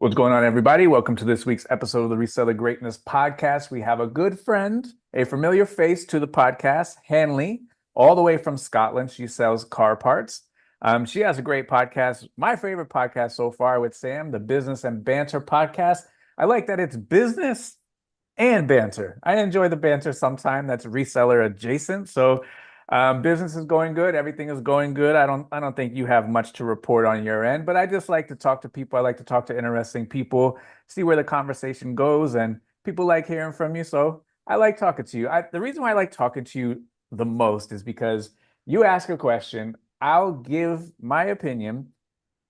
What's going on, everybody? Welcome to this week's episode of the Reseller Greatness Podcast. We have a good friend, a familiar face to the podcast, Hanley, all the way from Scotland. She sells car parts. She has a great podcast, my favorite podcast so far with Sam, the Business and Banter podcast. I like that it's business and banter. I enjoy the banter sometime that's reseller adjacent. So business is going good. Everything is going good. I don't think you have much to report on your end, but I just like to talk to people. I like to talk to interesting people, see where the conversation goes, and people like hearing from you. So I like talking to you. The reason why I like talking to you the most is because you ask a question, I'll give my opinion,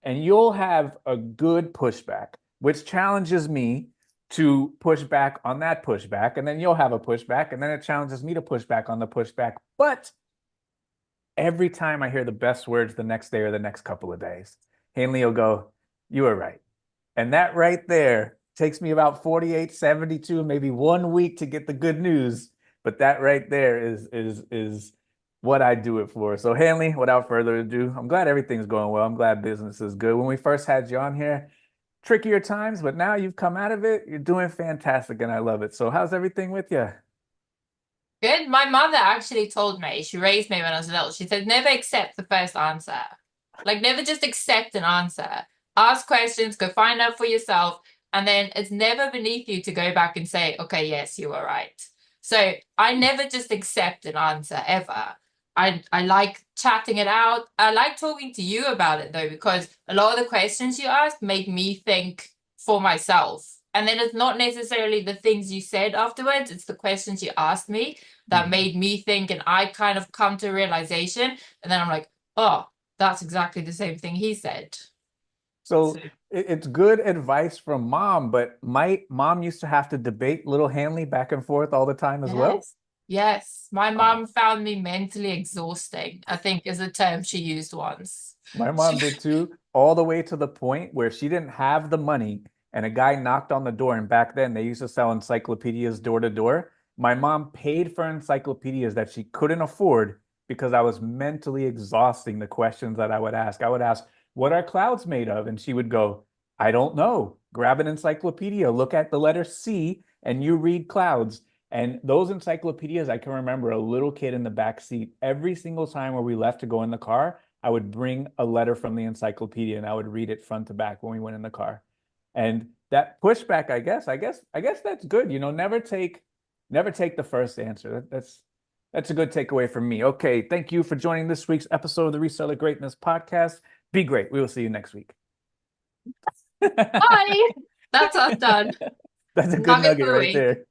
and you'll have a good pushback, which challenges me to push back on that pushback, and then you'll have a pushback, and then it challenges me to push back on the pushback. But every time I hear the best words the next day or the next couple of days, Hanley will go, "You were right." And that right there takes me about 48, 72, maybe 1 week to get the good news. But that right there is what I do it for. So Hanley, without further ado, I'm glad everything's going well. I'm glad business is good. When we first had you on here, trickier times, but now you've come out of it. You're doing fantastic, and I love it. So how's everything with you? Good. My mother actually told me, she raised me when I was little. She said, never accept the first answer. Like, never just accept an answer. Ask questions, go find out for yourself. And then it's never beneath you to go back and say, okay, yes, you were right. So I never just accept an answer ever. I like chatting it out. I like talking to you about it though, because a lot of the questions you asked made me think for myself. And then it's not necessarily the things you said afterwards, it's the questions you asked me that Mhm. made me think, and I kind of come to a realization, and then I'm like, oh, that's exactly the same thing he said. So So it's good advice from mom, but my mom used to have to debate little Hanley back and forth all the time as well. yes, yes, my Oh, mom found me mentally exhausting, I think is a term she used once. my She, mom did too, all the way to the point where she didn't have the money and a guy knocked on the door. And back then they used to sell encyclopedias door to door. My mom paid for encyclopedias that she couldn't afford because I was mentally exhausting the questions that I would ask. I would ask, "What are clouds made of?" And she would go, "I don't know. Grab an encyclopedia, look at the letter C, and you read clouds." And those encyclopedias, I can remember a little kid in the back seat every single time where we left to go in the car. I would bring a letter from the encyclopedia and I would read it front to back when we went in the car. And that pushback, I guess that's good. Never take the first answer. That's a good takeaway from me. Okay, thank you for joining this week's episode of the Reseller Greatness Podcast. Be great. We will see you next week. bye. That's us done. That's a good Nugget nugget for the right week. there.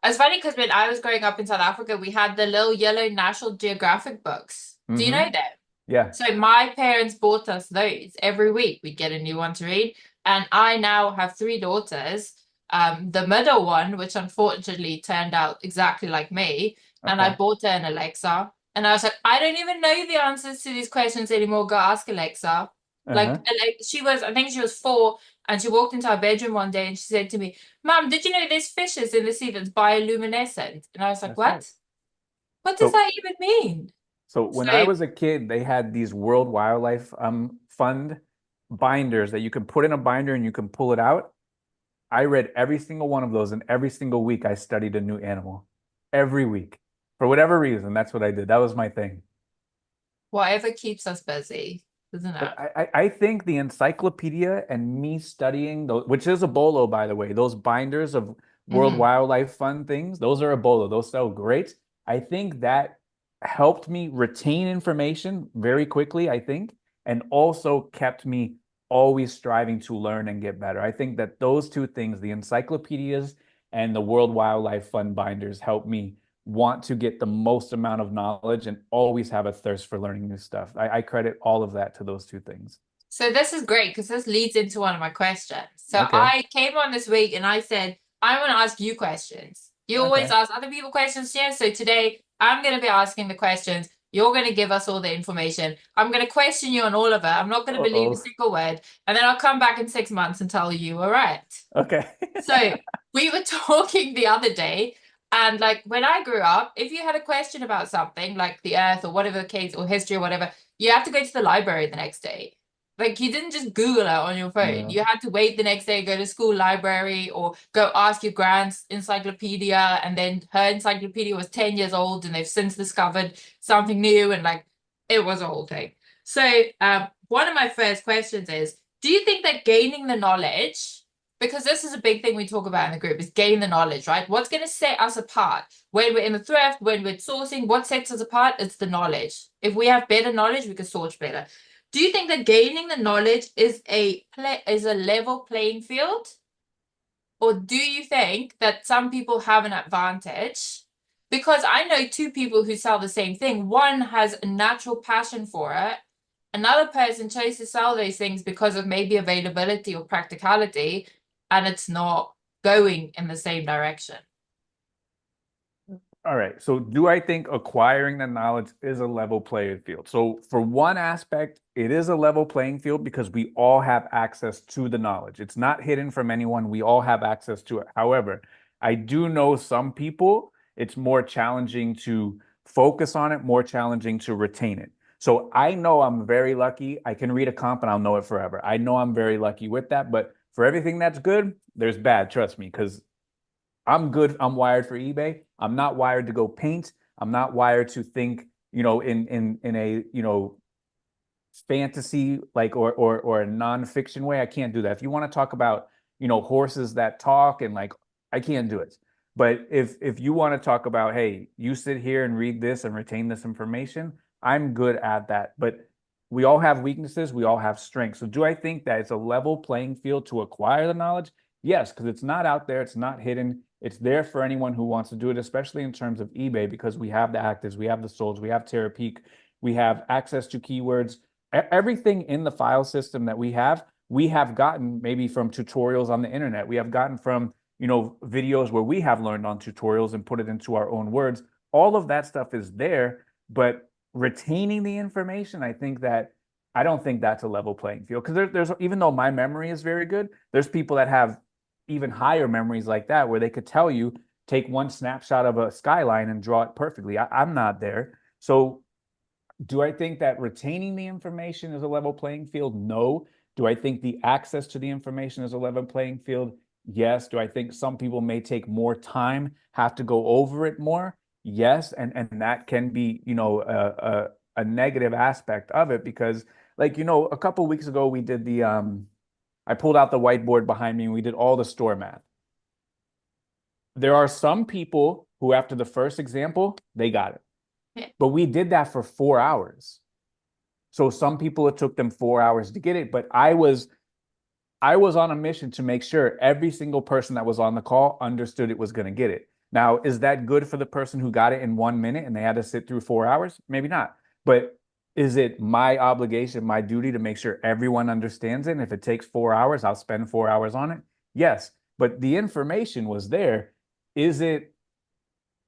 It's funny because when I was growing up in South Africa, we had the little yellow National Geographic books. Do you know them? Yeah. So my parents bought us those every week. We'd get a new one to read. And I now have three daughters. The middle one, which unfortunately turned out exactly like me, and I Okay. bought her an Alexa. And I was like, I don't even know the answers to these questions anymore. Go ask Alexa. Uh-huh. I think she was 4, and she walked into our bedroom one day and she said to me, Mom, did you know there's fishes in the sea that's bioluminescent? And I was like, That's right. what? What does So that even mean? So when I So was a kid, they had these World Wildlife Fund binders that you can put in a binder and you can pull it out. I read every single one of those, and every single week I studied a new animal. Every week. For whatever reason, that's what I did. That was my thing. whatever keeps us busy, isn't But it? I think the encyclopedia and me studying those, which is a bolo, by the way, those binders of World Hmm. Wildlife Fund things, those are a bolo. Those sell great. I think that helped me retain information very quickly, I think, and also kept me always striving to learn and get better. I think that those two things, the encyclopedias and the World Wildlife Fund binders, helped me want to get the most amount of knowledge and always have a thirst for learning new stuff. I credit all of that to those two things. So this is great because this leads into one of my questions. So Okay. I came on this week and I said, I want to ask you questions. You always Okay. ask other people questions, yeah. So today I'm going to be asking the questions. You're going to give us all the information. I'm going to question you on all of it. I'm not going to believe a Uh-oh. single word. And then I'll come back in 6 months and tell you were right. Okay. So we were talking the other day, and like when I grew up, if you had a question about something like the earth or whatever the case or history or whatever, you have to go to the library the next day. Like you didn't just Google it on your phone. Yeah. You had to wait the next day, go to school library, or go ask your grand's encyclopedia, and then her encyclopedia was 10 years old and they've since discovered something new, and like it was a whole thing. So one of my first questions is, do you think that gaining the knowledge, because this is a big thing we talk about in the group, is gain the knowledge, right? What's going to set us apart when we're in the thrift, when we're sourcing, what sets us apart? It's the knowledge. If we have better knowledge, we can source better. Do you think that gaining the knowledge is a level playing field? Or do you think that some people have an advantage? Because I know two people who sell the same thing. One has a natural passion for it. Another person chose to sell those things because of maybe availability or practicality, and it's not going in the same direction. All right. So do I think acquiring the knowledge is a level playing field? So for one aspect, it is a level playing field because we all have access to the knowledge. It's not hidden from anyone. We all have access to it. However, I do know some people, it's more challenging to focus on it, more challenging to retain it. So I know I'm very lucky. I can read a comp and I'll know it forever. I know I'm very lucky with that, but for everything that's good, there's bad, trust me, because I'm good. I'm wired for eBay. I'm not wired to go paint. I'm not wired to think, in a, fantasy like or a nonfiction way. I can't do that. If you want to talk about, horses that talk and like I can't do it. But if you want to talk about, hey, you sit here and read this and retain this information, I'm good at that. But we all have weaknesses, we all have strengths. So do I think that it's a level playing field to acquire the knowledge? Yes, because it's not out there, it's not hidden. It's there for anyone who wants to do it, especially in terms of eBay, because we have the actives, we have the solds, we have Terapeak, we have access to keywords. Everything in the file system that we have gotten maybe from tutorials on the internet. We have gotten from, videos where we have learned on tutorials and put it into our own words. All of that stuff is there, but retaining the information, I don't think that's a level playing field. Because there's even though my memory is very good, there's people that have even higher memories like that where they could tell you, take one snapshot of a skyline and draw it perfectly. I'm not there. So do I think that retaining the information is a level playing field? No. Do I think the access to the information is a level playing field? Yes. Do I think some people may take more time, have to go over it more? Yes. And that can be, a negative aspect of it because, like, a couple of weeks ago we did I pulled out the whiteboard behind me and we did all the store math. There are some people who, after the first example, they got it. Yeah. But we did that for 4 hours. So some people, it took them 4 hours to get it, but I was on a mission to make sure every single person that was on the call understood it was going to get it. Now, is that good for the person who got it in 1 minute and they had to sit through 4 hours? Maybe not. But is it my obligation, my duty to make sure everyone understands it? And if it takes 4 hours, I'll spend 4 hours on it? Yes. But the information was there. Is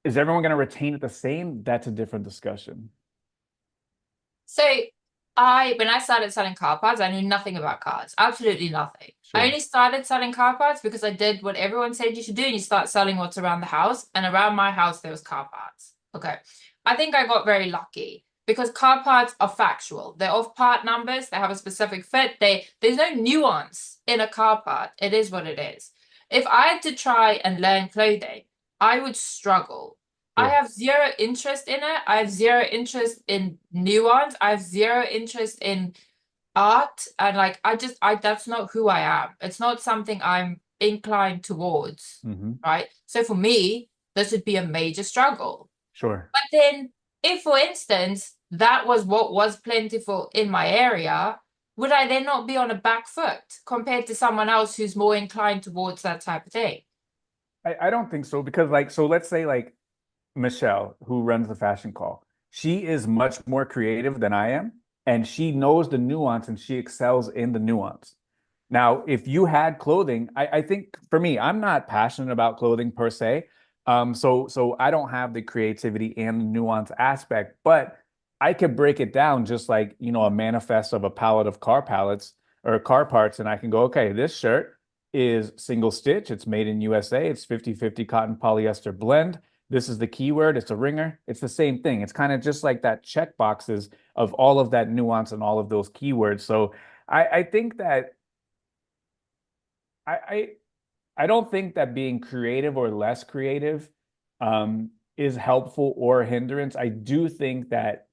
everyone going to retain it the same? That's a different discussion. So when I started selling car parts, I knew nothing about cars, absolutely nothing. Sure. I only started selling car parts because I did what everyone said you should do, and you start selling what's around the house. And around my house, there was car parts. Okay. I think I got very lucky because car parts are factual. They're off part numbers. They have a specific fit. There's no nuance in a car part. It is what it is. If I had to try and learn clothing, I would struggle. I have zero interest in it. I have zero interest in nuance. I have zero interest in art. And like, that's not who I am. It's not something I'm inclined towards. Mm-hmm. Right. So for me, this would be a major struggle. Sure. But then if, for instance, that was what was plentiful in my area, would I then not be on a back foot compared to someone else who's more inclined towards that type of thing? I don't think so because so let's say like Michelle, who runs the fashion call, she is much more creative than I am, and she knows the nuance and she excels in the nuance. Now, if you had clothing, I think for me, I'm not passionate about clothing per se. So I don't have the creativity and the nuance aspect, but I could break it down just like, a manifest of a palette of car palettes or car parts, and I can go, okay, this shirt is single stitch, it's made in USA, it's 50/50 cotton polyester blend. This is the keyword, it's a ringer. It's the same thing. It's kind of just like that check boxes of all of that nuance and all of those keywords. So I think that I, I I don't think that being creative or less creative is helpful or a hindrance. I do think that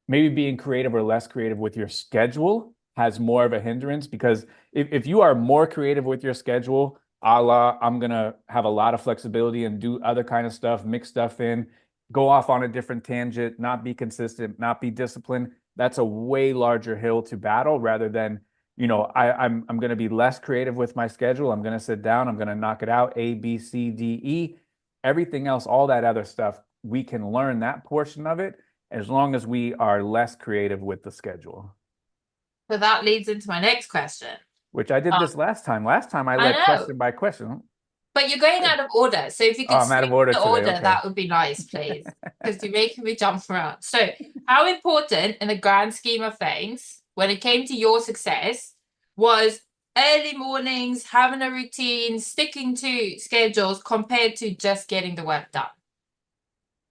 maybe being creative or less creative with your schedule has more of a hindrance because if you are more creative with your schedule, a la I'm gonna have a lot of flexibility and do other kind of stuff, mix stuff in, go off on a different tangent, not be consistent, not be disciplined. That's a way larger hill to battle rather than, I'm gonna be less creative with my schedule. I'm gonna sit down, I'm gonna knock it out, A, B, C, D, E. Everything else, all that other stuff, we can learn that portion of it as long as we are less creative with the schedule. So that leads into my next question. Which I did Um, this last time. Last time I I led know, question by question. but you're going Good. out of order. So if you Oh, could I'm out stick of order to the today. order, Okay. that would be nice, please. Because you're making me jump around. So, how important in the grand scheme of things, when it came to your success, was early mornings, having a routine, sticking to schedules compared to just getting the work done?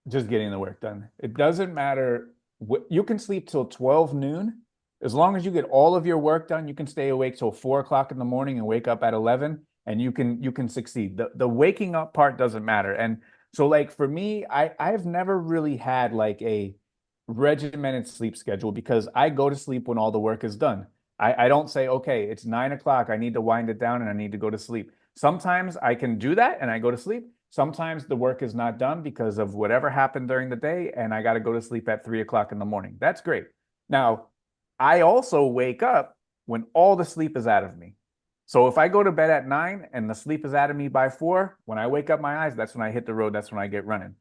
Just getting the work done. It doesn't matter what you can sleep till 12 noon. As long as you get all of your work done, you can stay awake till 4 o'clock in the morning and wake up at 11 and you can succeed. The waking up part doesn't matter. And so like for me, I've never really had like a regimented sleep schedule because I go to sleep when all the work is done. I don't say, okay, it's 9 o'clock. I need to wind it down and I need to go to sleep. Sometimes I can do that and I go to sleep. Sometimes the work is not done because of whatever happened during the day, and I got to go to sleep at 3 o'clock in the morning. That's great. Now, I also wake up when all the sleep is out of me. So if I go to bed at 9 and the sleep is out of me by 4, when I wake up my eyes, that's when I hit the road. That's when I get running.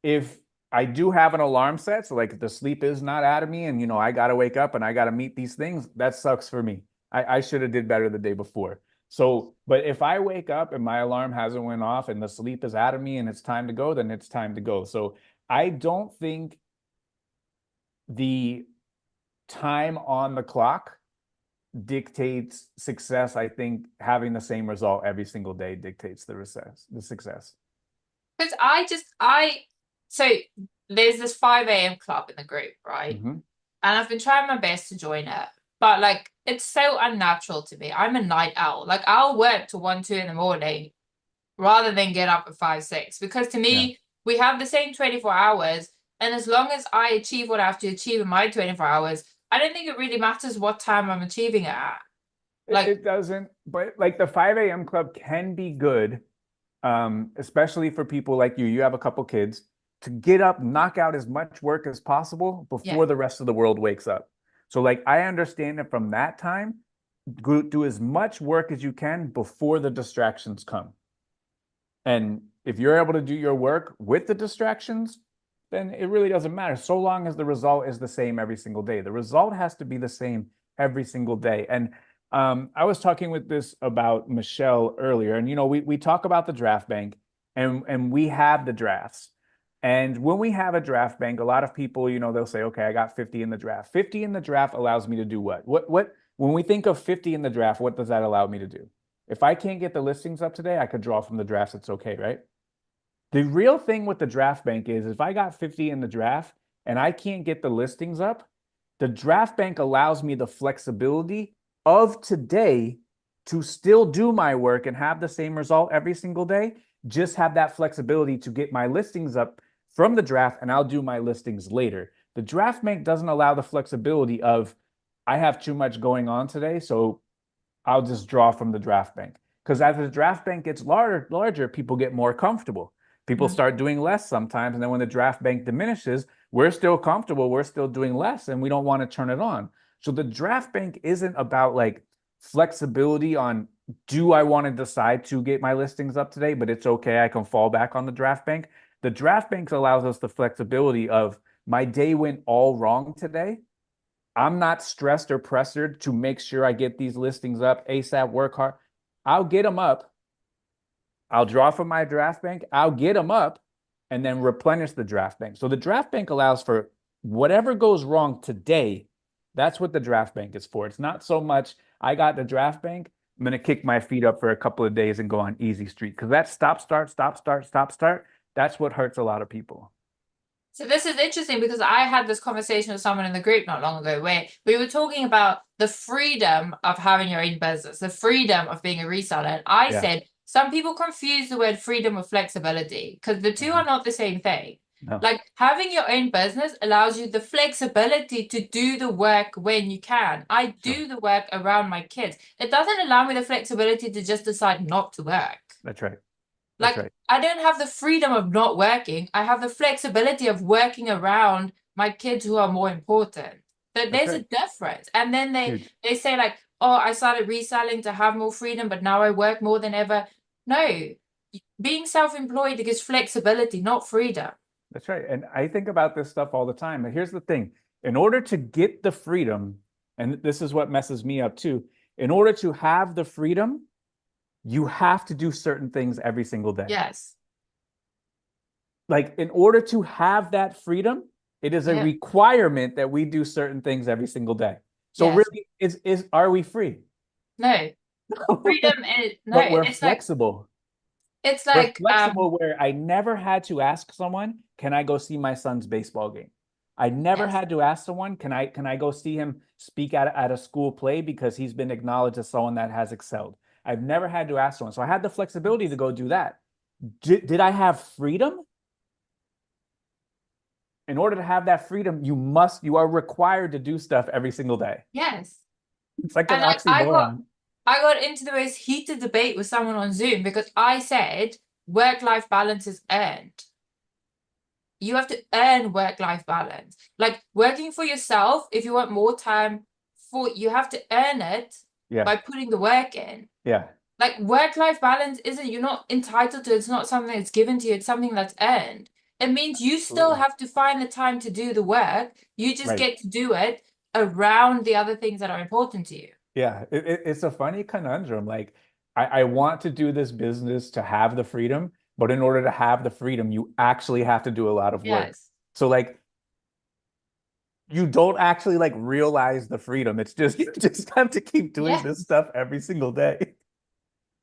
If I do have an alarm set, so like if the sleep is not out of me, and I got to wake up and I got to meet these things, that sucks for me. I should have did better the day before. So, but if I wake up and my alarm hasn't went off and the sleep is out of me and it's time to go, then it's time to go. So I don't think the time on the clock dictates success. I think having the same result every single day dictates the success. Because so there's this 5 a.m. club in the group, right? Mm-hmm. And I've been trying my best to join it. But like it's so unnatural to me. I'm a night owl. Like I'll work till 1, 2 in the morning rather than get up at 5, 6. Because to Yeah. me, we have the same 24 hours. And as long as I achieve what I have to achieve in my 24 hours, I don't think it really matters what time I'm achieving it at. Like, It doesn't, but like the 5 a.m. club can be good, especially for people like you. You have a couple kids to get up, knock out as much work as possible yeah. before the rest of the world wakes up. So, like, I understand it from that time. Do as much work as you can before the distractions come. And if you're able to do your work with the distractions, then it really doesn't matter so long as the result is the same every single day. The result has to be the same every single day. And I was talking with this about Michelle earlier, and we talk about the draft bank, and we have the drafts. And when we have a draft bank, a lot of people, they'll say, okay, I got 50 in the draft. 50 in the draft allows me to do what? When we think of 50 in the draft, what does that allow me to do? If I can't get the listings up today, I could draw from the drafts. It's okay, right? The real thing with the draft bank is if I got 50 in the draft and I can't get the listings up, the draft bank allows me the flexibility of today to still do my work and have the same result every single day. Just have that flexibility to get my listings up from the draft and I'll do my listings later. The draft bank doesn't allow the flexibility of I have too much going on today, so I'll just draw from the draft bank. Because as the draft bank gets larger, people get more comfortable. People Mhm. start doing less sometimes. And then when the draft bank diminishes, we're still comfortable. We're still doing less and we don't want to turn it on. So the draft bank isn't about like flexibility on do I want to decide to get my listings up today, but it's okay. I can fall back on the draft bank. The draft bank allows us the flexibility of my day went all wrong today. I'm not stressed or pressured to make sure I get these listings up ASAP, work hard. I'll get them up. I'll draw from my draft bank. I'll get them up and then replenish the draft bank. So the draft bank allows for whatever goes wrong today. That's what the draft bank is for. It's not so much I got the draft bank. I'm going to kick my feet up for a couple of days and go on easy street because that stop, start, stop, start, stop, start. That's what hurts a lot of people. So this is interesting because I had this conversation with someone in the group not long ago where we were talking about the freedom of having your own business, the freedom of being a reseller. And I Yeah. said some people confuse the word freedom with flexibility because the two Uh-huh. are not the same thing. No. Like having your own business allows you the flexibility to do the work when you can. I Sure. do the work around my kids. It doesn't allow me the flexibility to just decide not to work. That's right. That's Like, right. I don't have the freedom of not working. I have the flexibility of working around my kids who are more important. But That's there's a right. difference. And then Huge. they say like, oh, I started reselling to have more freedom, but now I work more than ever. No, being self-employed gives flexibility, not freedom. That's right. And I think about this stuff all the time. But here's the thing. In order to get the freedom, and this is what messes me up too, in order to have the freedom, you have to do certain things every single day. Yes. Like in order to have that freedom, it is a Yeah. requirement that we do certain things every single day. So Yes. really, is are we free? No. Freedom is no. But we're flexible. It's We're like flexible where I never had to ask someone, can I go see my son's baseball game? I never yes. had to ask someone, can I go see him speak at a school play because he's been acknowledged as someone that has excelled. I've never had to ask someone. So I had the flexibility to go do that. Did I have freedom? In order to have that freedom, you are required to do stuff every single day. Yes. It's like an And like oxymoron. I got into the most heated debate with someone on Zoom because I said work-life balance is earned. You have to earn work-life balance. Like working for yourself, if you want more time for you have to earn it Yeah. by putting the work in. Yeah. Like work-life balance isn't you're not entitled to, it's not something that's given to you, it's something that's earned. It means you still Absolutely. have to find the time to do the work. You just Right. get to do it around the other things that are important to you. Yeah, it's a funny conundrum. Like, I want to do this business to have the freedom, but in order to have the freedom, you actually have to do a lot of work. Yes. So, like, you don't actually like realize the freedom. It's just you just have to keep doing this Yes. stuff every single day.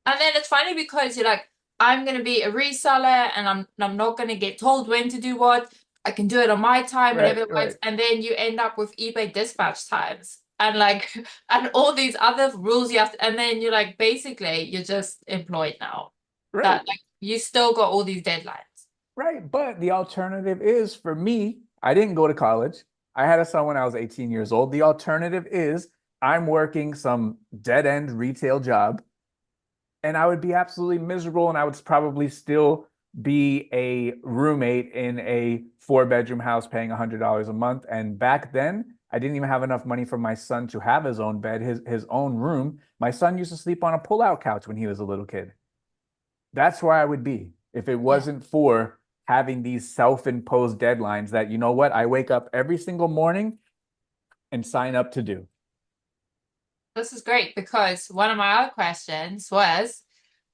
And then it's funny because you're like, I'm gonna be a reseller and I'm not gonna get told when to do what. I can do it on my time Right, whenever it right, works. And then you end up with eBay dispatch times and like and all these other rules you have to, and then you're like basically you're just employed now. right, That like you still got all these deadlines. right. But the alternative is for me, I didn't go to college. I had a son when I was 18 years old. The alternative is I'm working some dead end retail job and I would be absolutely miserable, and I would probably still be a roommate in a four-bedroom house paying $100 a month. And back then, I didn't even have enough money for my son to have his own bed, his own room. My son used to sleep on a pull-out couch when he was a little kid. That's where I would be if it Yeah. wasn't for having these self-imposed deadlines that, you know what, I wake up every single morning and sign up to do. This is great because one of my other questions was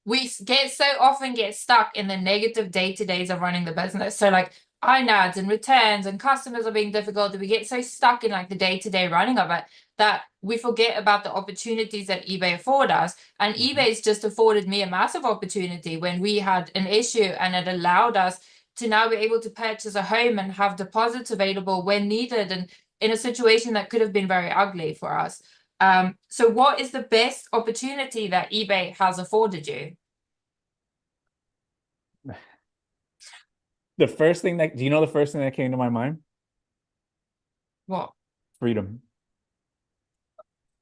we get so often get stuck in the negative day-to-days of running the business. So like INADs and returns and customers are being difficult. We get so stuck in like the day-to-day running of it that we forget about the opportunities that eBay afford us. And Mhm. eBay's just afforded me a massive opportunity when we had an issue and it allowed us to now be able to purchase a home and have deposits available when needed and in a situation that could have been very ugly for us. So what is the best opportunity that eBay has afforded you? Do you know the first thing that came to my mind? What? Freedom.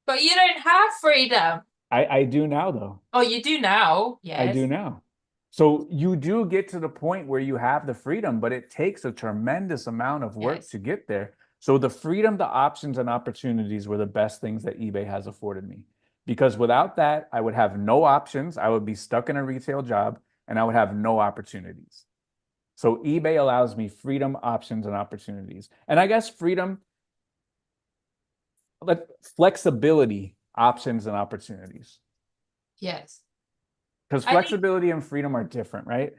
But you don't have freedom. I do now though. Oh, you do now. I do Yes. now. So you do get to the point where you have the freedom, but it takes a tremendous amount of work Yes. to get there. So the freedom, the options, and opportunities were the best things that eBay has afforded me. Because without that, I would have no options. I would be stuck in a retail job and I would have no opportunities. So eBay allows me freedom, options, and opportunities. And I guess freedom, like flexibility, options, and opportunities. Yes. Because I think flexibility and freedom are different, right?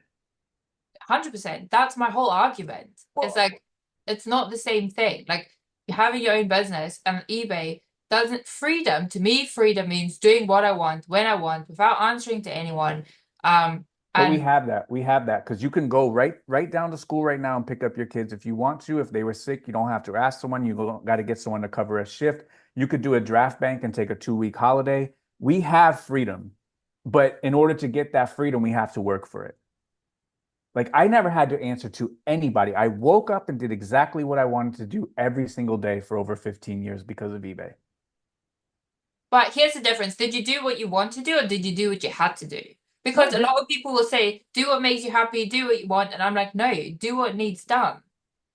100%. That's my whole argument. It's Well, like it's not the same thing. Like having your own business and eBay doesn't freedom to me, freedom means doing what I want when I want without answering to anyone. But we And have that. We have that because you can go right down to school right now and pick up your kids if you want to. If they were sick, you don't have to ask someone. You got to get someone to cover a shift. You could do a draft bank and take a 2 week holiday. We have freedom, but in order to get that freedom, we have to work for it. Like I never had to answer to anybody. I woke up and did exactly what I wanted to do every single day for over 15 years because of eBay. but here's the difference. Did you do what you want to do or did you do what you had to do? No, Because a lot of people will say, do what makes you happy, do what you want. And I'm like, no, do what needs done.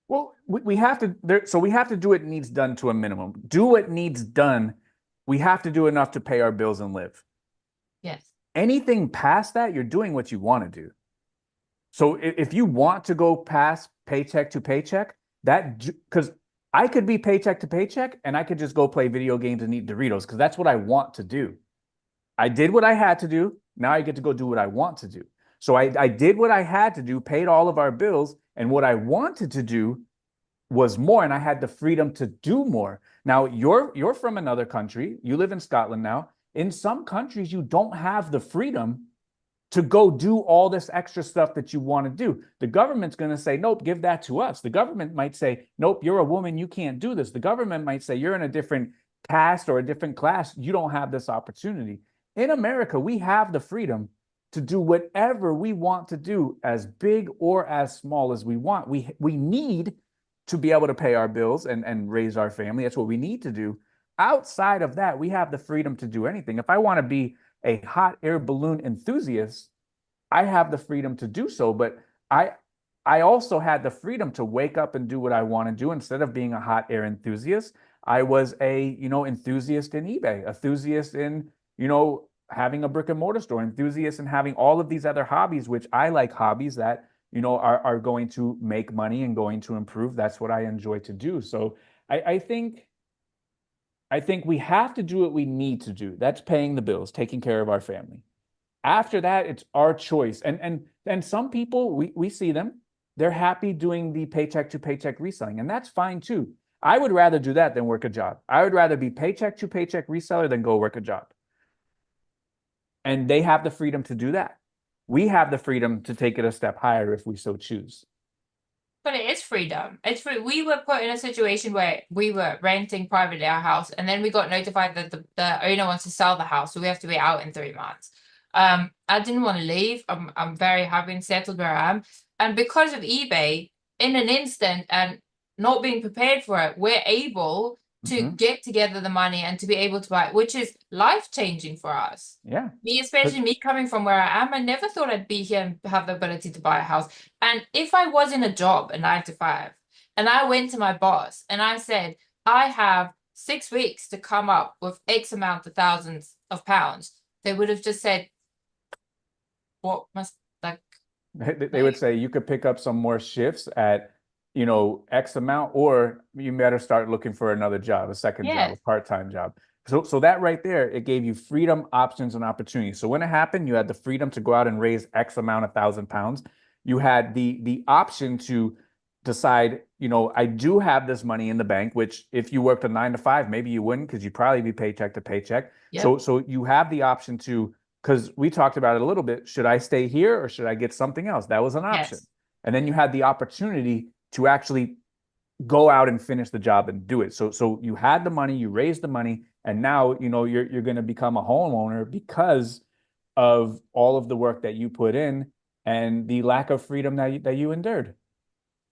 well, we have to there, so we have to do what needs done to a minimum. Do what needs done. We have to do enough to pay our bills and live. Yes. Anything past that, you're doing what you want to do. So if you want to go past paycheck to paycheck, that because I could be paycheck to paycheck and I could just go play video games and eat Doritos because that's what I want to do. I did what I had to do. Now I get to go do what I want to do. So I did what I had to do, paid all of our bills, and what I wanted to do was more, and I had the freedom to do more. Now you're from another country. You live in Scotland now. In some countries, you don't have the freedom to go do all this extra stuff that you want to do. The government's going to say, nope, give that to us. The government might say, nope, you're a woman, you can't do this. The government might say, you're in a different caste or a different class, you don't have this opportunity. In America, we have the freedom to do whatever we want to do, as big or as small as we want. We need to be able to pay our bills and raise our family. That's what we need to do. Outside of that, we have the freedom to do anything. If I want to be a hot air balloon enthusiast, I have the freedom to do so. But I I also had the freedom to wake up and do what I want to do instead of being a hot air enthusiast. I was a, enthusiast in eBay, enthusiast in, having a brick and mortar store, enthusiast in having all of these other hobbies, which I like hobbies that, are going to make money and going to improve. That's what I enjoy to do. So I think we have to do what we need to do. That's paying the bills, taking care of our family. After that, it's our choice. And some people we see them, they're happy doing the paycheck to paycheck reselling, and that's fine too. I would rather do that than work a job. I would rather be paycheck to paycheck reseller than go work a job. And they have the freedom to do that. We have the freedom to take it a step higher if we so choose. But it is freedom. It's free. We were put in a situation where we were renting privately our house, and then we got notified that the owner wants to sell the house, so we have to be out in 3 months. I didn't want to leave. I'm very happy and settled where I am. And because of eBay, in an instant and not being prepared for it, we're able to get together the money and to be able to buy it, which is life-changing for us. Yeah. Me, especially me coming from where I am, I never thought I'd be here and have the ability to buy a house. And if I was in a job, a 9 to 5, and I went to my boss and I said, I have 6 weeks to come up with X amount of thousands of pounds, they would have just said, what must, like, They would say you could pick up some more shifts at, X amount, or you better start looking for another job, a second job, a yes, part-time job. So that right there, it gave you freedom, options, and opportunities. So when it happened, you had the freedom to go out and raise X amount of £1,000. You had the option to decide, I do have this money in the bank, which if you worked a 9 to 5, maybe you wouldn't because you'd probably be paycheck to paycheck. yep, So you have the option to, because we talked about it a little bit, should I stay here or should I get something else? That was an option. yes. And then you had the opportunity to actually go out and finish the job and do it. So you had the money, you raised the money, and now you're going to become a homeowner because of all of the work that you put in and the lack of freedom that you endured.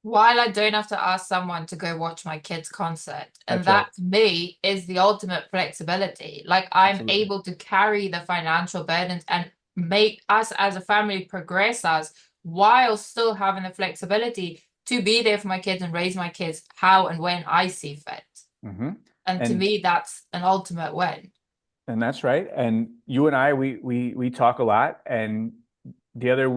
While I don't have to ask someone to go watch my kid's concert. And That's right. that to me is the ultimate flexibility. Like I'm Absolutely. able to carry the financial burdens and make us as a family progress us while still having the flexibility to be there for my kids and raise my kids how and when I see fit. Mm-hmm. And to And me, that's an ultimate win. and that's right. And you and I, we talk a lot. And the other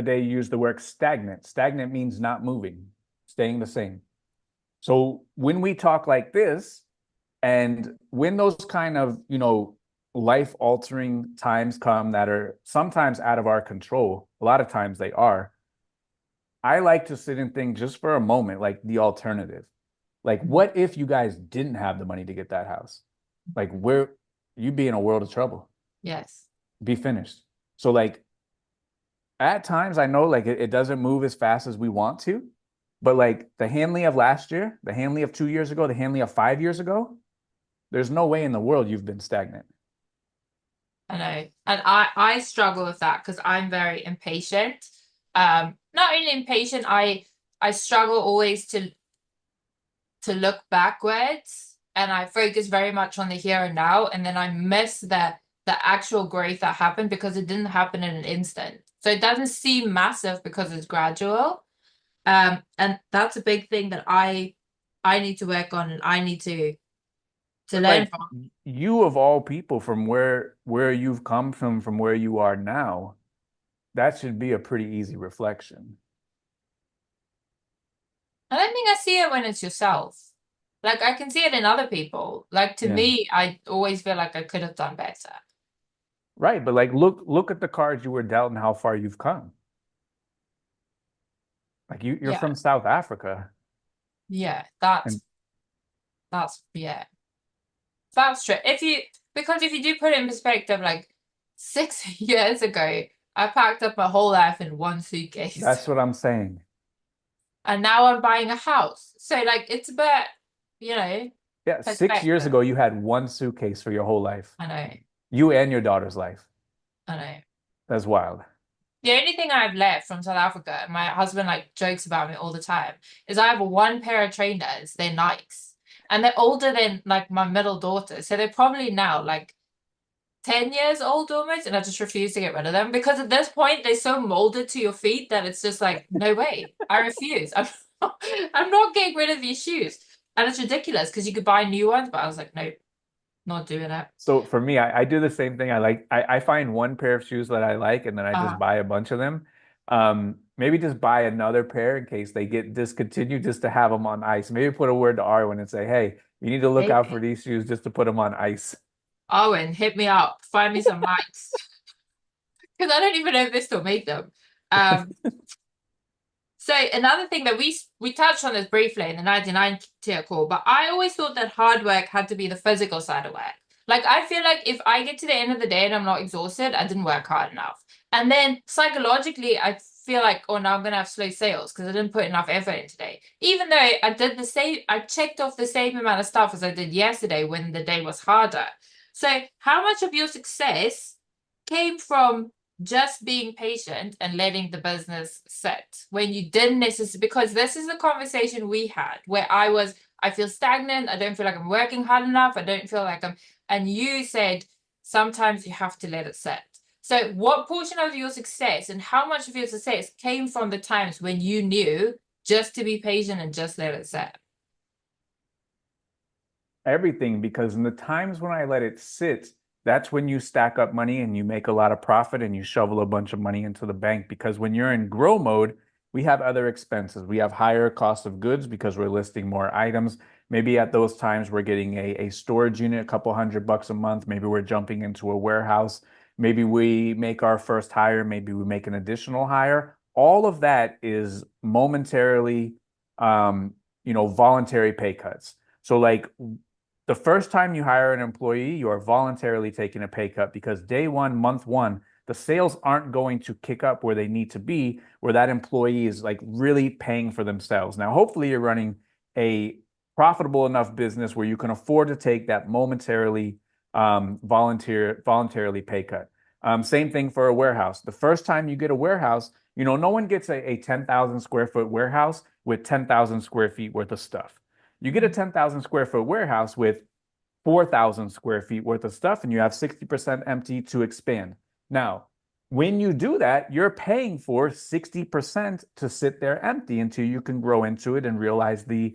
day, you used the word stagnant. Stagnant means not moving, staying the same. So when we talk like this, and when those kind of, life altering times come that are sometimes out of our control, a lot of times they are, I like to sit and think just for a moment, like the alternative. Like, what if you guys didn't have the money to get that house? Like, you'd be in a world of trouble, Yes. be finished. So, like, At times, I know like it doesn't move as fast as we want to, but like the Hanley of last year, the Hanley of 2 years ago, the Hanley of 5 years ago, there's no way in the world you've been stagnant. I know. And I struggle with that because I'm very impatient. Not only impatient, I struggle always to look backwards, and I focus very much on the here and now, and then I miss the actual growth that happened because it didn't happen in an instant. So it doesn't seem massive because it's gradual. And that's a big thing that I need to work on, and I need to But learn like from. you of all people, from where you've come from where you are now, that should be a pretty easy reflection. I don't think I see it when it's yourself. Like I can see it in other people. Like to Yeah. me, I always feel like I could have done better. Right. But like look at the cards you were dealt and how far you've come. Like you're Yeah, from South Africa. yeah, And yeah, that's true. If you because if you do put it in perspective, like 6 years ago, I packed up my whole life in one suitcase, that's what I'm saying. and now I'm buying a house. So like it's a bit, you know, Yeah, 6 years perspective. ago you had one suitcase for your whole life. I know, You and your daughter's life. I know. That's wild. The only thing I've left from South Africa, and my husband like jokes about me all the time, is I have one pair of trainers. They're Nikes, and they're older than like my middle daughter, so they're probably now like 10 years old almost, and I just refuse to get rid of them because at this point they're so molded to your feet that it's just like, no way, I refuse. I'm not getting rid of these shoes. And it's ridiculous because you could buy new ones, but I was like, no, not doing it. So for me, I do the same thing. I find one pair of shoes that I like and then I just Uh, buy a bunch of them. Maybe just buy another pair in case they get discontinued just to have them on ice. Maybe put a word to Arwen and say, hey, you need to look out for maybe. these shoes just to put them on ice. Owen, hit me up. Find me some Nikes. Because I don't even know if they still make them. Um, So another thing that we touched on this briefly in the 99 tier call, but I always thought that hard work had to be the physical side of work. Like I feel like if I get to the end of the day and I'm not exhausted, I didn't work hard enough. And then psychologically, I feel like, oh, now I'm gonna have slow sales because I didn't put enough effort in today. Even though I did the same, I checked off the same amount of stuff as I did yesterday when the day was harder. So how much of your success came from just being patient and letting the business sit when you didn't necessarily, because this is the conversation we had where I feel stagnant, I don't feel like I'm working hard enough, I don't feel like I'm, and you said sometimes you have to let it sit. So what portion of your success and how much of your success came from the times when you knew just to be patient and just let it sit? Everything, because in the times when I let it sit, that's when you stack up money and you make a lot of profit and you shovel a bunch of money into the bank. Because when you're in grow mode, we have other expenses. We have higher cost of goods because we're listing more items. Maybe at those times we're getting a storage unit, a couple $100 a month. Maybe we're jumping into a warehouse. Maybe we make our first hire. Maybe we make an additional hire. All of that is momentarily, voluntary pay cuts. So like the first time you hire an employee, you are voluntarily taking a pay cut because day one, month one, the sales aren't going to kick up where they need to be, where that employee is like really paying for themselves. Now, hopefully, you're running a profitable enough business where you can afford to take that momentarily voluntarily pay cut. Same thing for a warehouse. The first time you get a warehouse, no one gets a 10,000 square foot warehouse with 10,000 square feet worth of stuff. You get a 10,000 square foot warehouse with 4,000 square feet worth of stuff and you have 60% empty to expand. Now, when you do that, you're paying for 60% to sit there empty until you can grow into it and realize the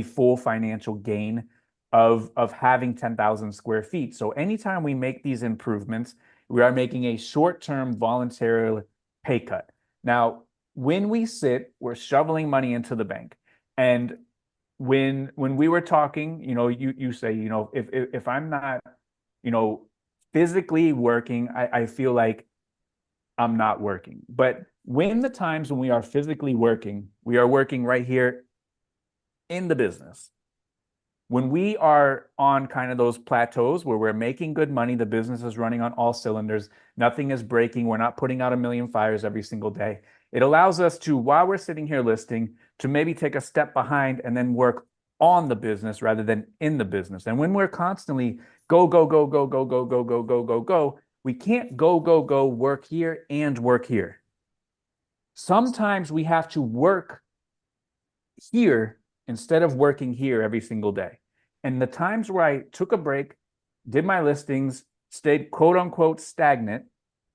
full financial gain of having 10,000 square feet. So anytime we make these improvements, we are making a short-term voluntary pay cut. Now, when we sit, we're shoveling money into the bank. And when we were talking, you say, if I'm not, physically working, I feel like I'm not working. But when the times when we are physically working, we are working right here in the business. When we are on kind of those plateaus where we're making good money, the business is running on all cylinders, nothing is breaking, we're not putting out a million fires every single day. It allows us to, while we're sitting here listing, to maybe take a step behind and then work on the business rather than in the business. And when we're constantly go, go, go, go, go, go, go, go, go, go, go, we can't go, go, go, work here and work here. Sometimes we have to work here instead of working here every single day. And the times where I took a break, did my listings, stayed quote unquote stagnant,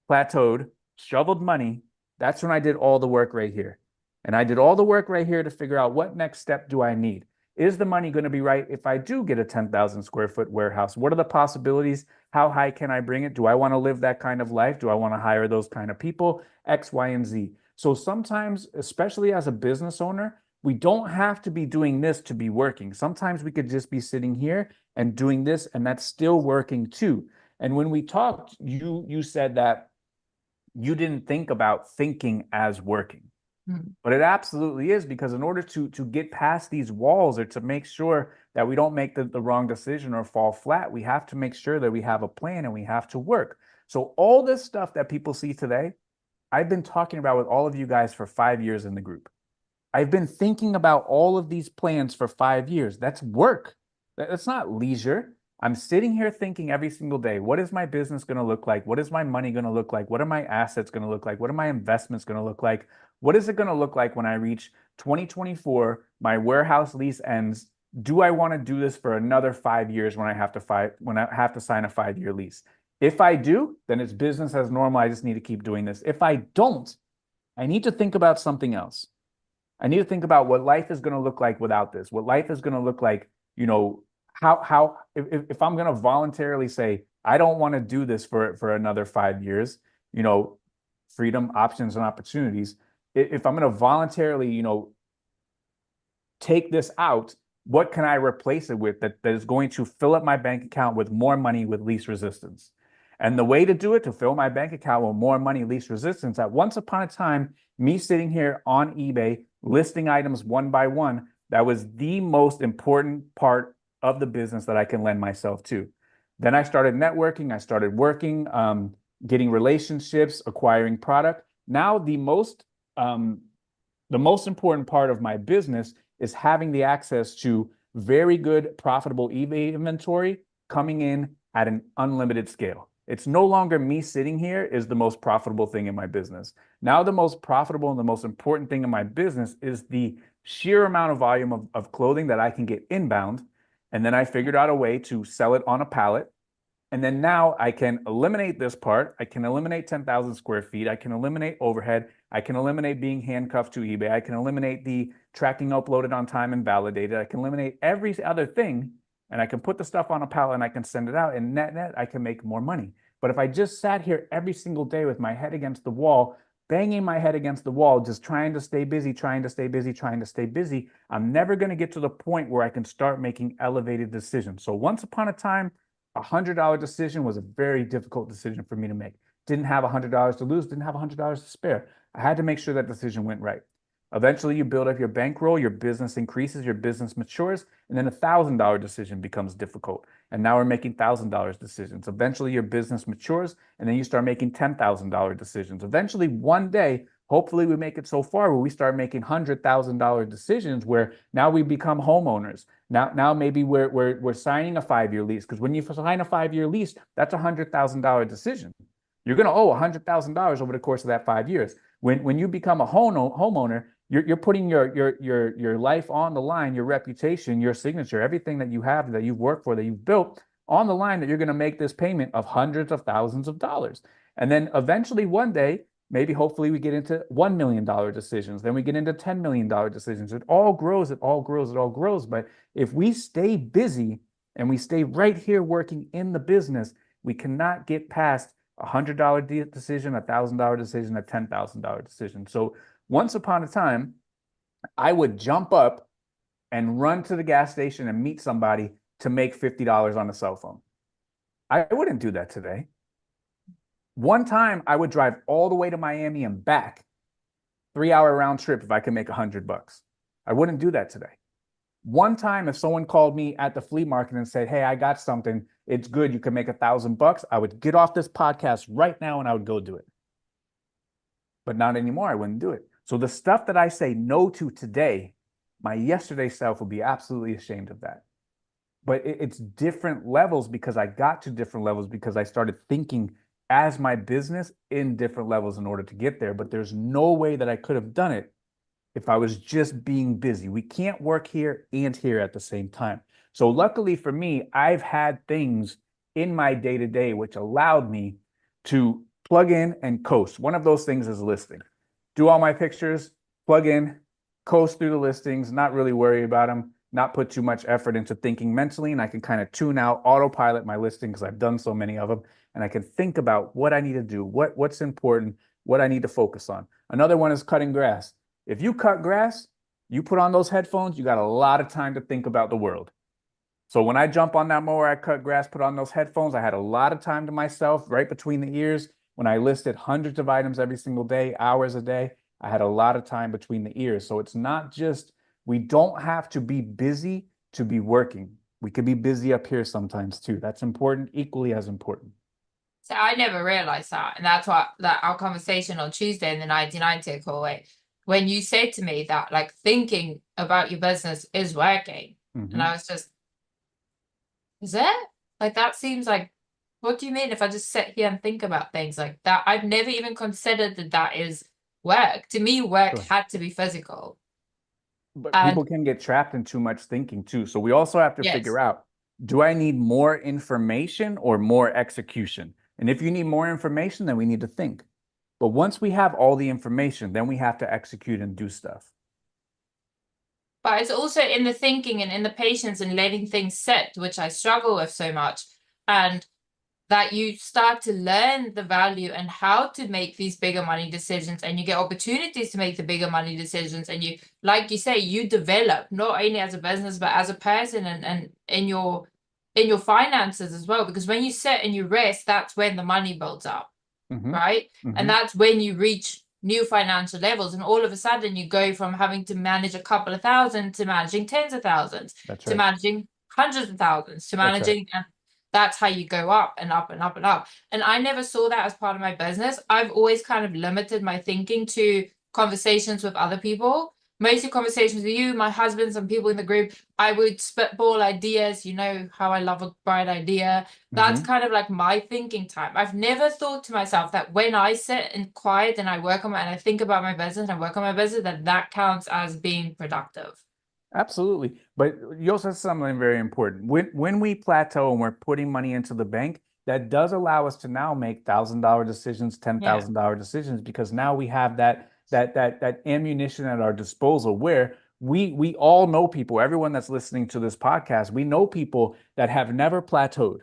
plateaued, shoveled money, that's when I did all the work right here. And I did all the work right here to figure out what next step do I need? Is the money going to be right if I do get a 10,000 square foot warehouse? What are the possibilities? How high can I bring it? Do I want to live that kind of life? Do I want to hire those kind of people? X, Y, and Z. So sometimes, especially as a business owner, we don't have to be doing this to be working. Sometimes we could just be sitting here and doing this, and that's still working too. And when we talked, you said that you didn't think about thinking as working. But it absolutely is, because in order to get past these walls, or to make sure that we don't make the wrong decision or fall flat, we have to make sure that we have a plan and we have to work. So all this stuff that people see today, I've been talking about with all of you guys for 5 years in the group. I've been thinking about all of these plans for 5 years. That's work. That's not leisure. I'm sitting here thinking every single day, what is my business going to look like? What is my money going to look like? What are my assets going to look like? What are my investments going to look like? What is it going to look like when I reach 2024, my warehouse lease ends? Do I want to do this for another 5 years when I have to sign a 5-year lease? If I do, then it's business as normal. I just need to keep doing this. If I don't, I need to think about something else. I need to think about what life is going to look like without this, what life is going to look like, how if I'm going to voluntarily say, I don't want to do this for another 5 years, freedom, options, and opportunities. If I'm going to voluntarily, take this out, what can I replace it with that is going to fill up my bank account with more money with least resistance? And the way to do it, to fill my bank account with more money, least resistance, at once upon a time, me sitting here on eBay, listing items one by one, that was the most important part of the business that I can lend myself to. Then I started networking, I started working, getting relationships, acquiring product. Now the most important part of my business is having the access to very good, profitable eBay inventory coming in at an unlimited scale. It's no longer me sitting here is the most profitable thing in my business. Now the most profitable and the most important thing in my business is the sheer amount of volume of clothing that I can get inbound. And then I figured out a way to sell it on a pallet. And then now I can eliminate this part. I can eliminate 10,000 square feet. I can eliminate overhead. I can eliminate being handcuffed to eBay. I can eliminate the tracking uploaded on time and validated. I can eliminate every other thing, and I can put the stuff on a pallet and I can send it out, and net, I can make more money. But if I just sat here every single day with my head against the wall, banging my head against the wall, just trying to stay busy, trying to stay busy, trying to stay busy, I'm never going to get to the point where I can start making elevated decisions. So once upon a time, $100 decision was a very difficult decision for me to make. Didn't have $100 to lose, didn't have $100 to spare. I had to make sure that decision went right. Eventually, you build up your bankroll, your business increases, your business matures, and then $1,000 decision becomes difficult. And now we're making $1,000 decisions. Eventually, your business matures, and then you start making $10,000 decisions. Eventually, one day, hopefully, we make it so far where we start making $100,000 decisions, where now we become homeowners. Now maybe we're signing a 5-year lease, because when you sign a 5-year lease, that's a $100,000 decision. You're going to owe $100,000 over the course of that 5 years. When you become a homeowner, you're putting your life on the line, your reputation, your signature, everything that you have, that you've worked for, that you've built on the line, that you're going to make this payment of hundreds of thousands of dollars. And then eventually one day, maybe hopefully we get into $1 million decisions. Then we get into $10 million decisions. It all grows, it all grows, it all grows. But if we stay busy and we stay right here working in the business, we cannot get past $100 decision, $1,000 decision, a $10,000 decision. So once upon a time, I would jump up and run to the gas station and meet somebody to make $50 on a cell phone. I wouldn't do that today. One time I would drive all the way to Miami and back, 3-hour round trip, if I could make $100. I wouldn't do that today. One time, if someone called me at the flea market and said, "Hey, I got something, it's good, you can make $1,000," I would get off this podcast right now and I would go do it. But not anymore. I wouldn't do it. So the stuff that I say no to today, my yesterday self would be absolutely ashamed of that. But it's different levels because I got to different levels because I started thinking as my business in different levels in order to get there. But there's no way that I could have done it if I was just being busy. We can't work here and here at the same time. So luckily for me, I've had things in my day to day which allowed me to plug in and coast. One of those things is listing. Do all my pictures, plug in, coast through the listings, not really worry about them, not put too much effort into thinking mentally. And I can kind of tune out, autopilot my listing because I've done so many of them. And I can think about what I need to do, what's important, what I need to focus on. Another one is cutting grass. If you cut grass, you put on those headphones, you got a lot of time to think about the world. So when I jump on that mower, I cut grass, put on those headphones, I had a lot of time to myself right between the ears. When I listed hundreds of items every single day, hours a day, I had a lot of time between the ears. So it's not just, we don't have to be busy to be working. We could be busy up here sometimes too. That's important, equally as important. So I never realized that. And that's what that our conversation on Tuesday in the 1990 call, when you said to me that like thinking about your business is working. And I was just, is it? Like that seems like, what do you mean if I just sit here and think about things like that? I've never even considered that that is work. To me, work Sure. had to be physical. But And people can get trapped in too much thinking too. So we also have to yes, figure out, do I need more information or more execution? And if you need more information, then we need to think. But once we have all the information, then we have to execute and do stuff. but it's also in the thinking and in the patience and letting things sit, which I struggle with so much. And that you start to learn the value and how to make these bigger money decisions, and you get opportunities to make the bigger money decisions, and you, like you say, you develop not only as a business but as a person, and in your finances as well, because when you sit and you rest, that's when the money builds up, Mm-hmm. right? And Mm-hmm. that's when you reach new financial levels, and all of a sudden you go from having to manage a couple of thousand to managing tens of thousands That's to right. managing hundreds of thousands to That's right. managing, and that's how you go up and up and up and up. And I never saw that as part of my business. I've always kind of limited my thinking to conversations with other people, mostly conversations with you, my husband, some people in the group. I would spitball ideas. You know how I love a bright idea. That's Mm-hmm. kind of like my thinking time. I've never thought to myself that when I sit and quiet and I work on my, and I think about my business and I work on my business, that that counts as being productive. Absolutely. But you also said something very important. When we plateau and we're putting money into the bank, that does allow us to now make $1,000 decisions, Yeah. $10,000 decisions, because now we have that ammunition at our disposal where we all know people, everyone that's listening to this podcast, we know people that have never plateaued.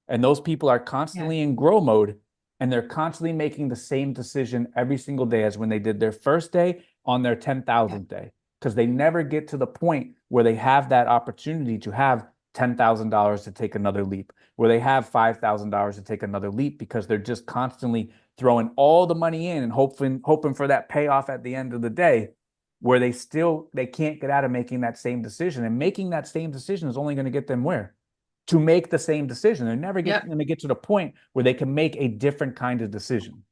And those people are Yeah. constantly in grow mode and they're constantly making the same decision every single day as when they did their first day on their Yeah. 10,000th day, because they never get to the point where they have that opportunity to have $10,000 to take another leap, where they have $5,000 to take another leap, because they're just constantly throwing all the money in and hoping for that payoff at the end of the day, where they can't get out of making that same decision. And making that same decision is only going to get them where? To make the same decision. They're never Yep. going to get to the point where they can make a different kind of decision.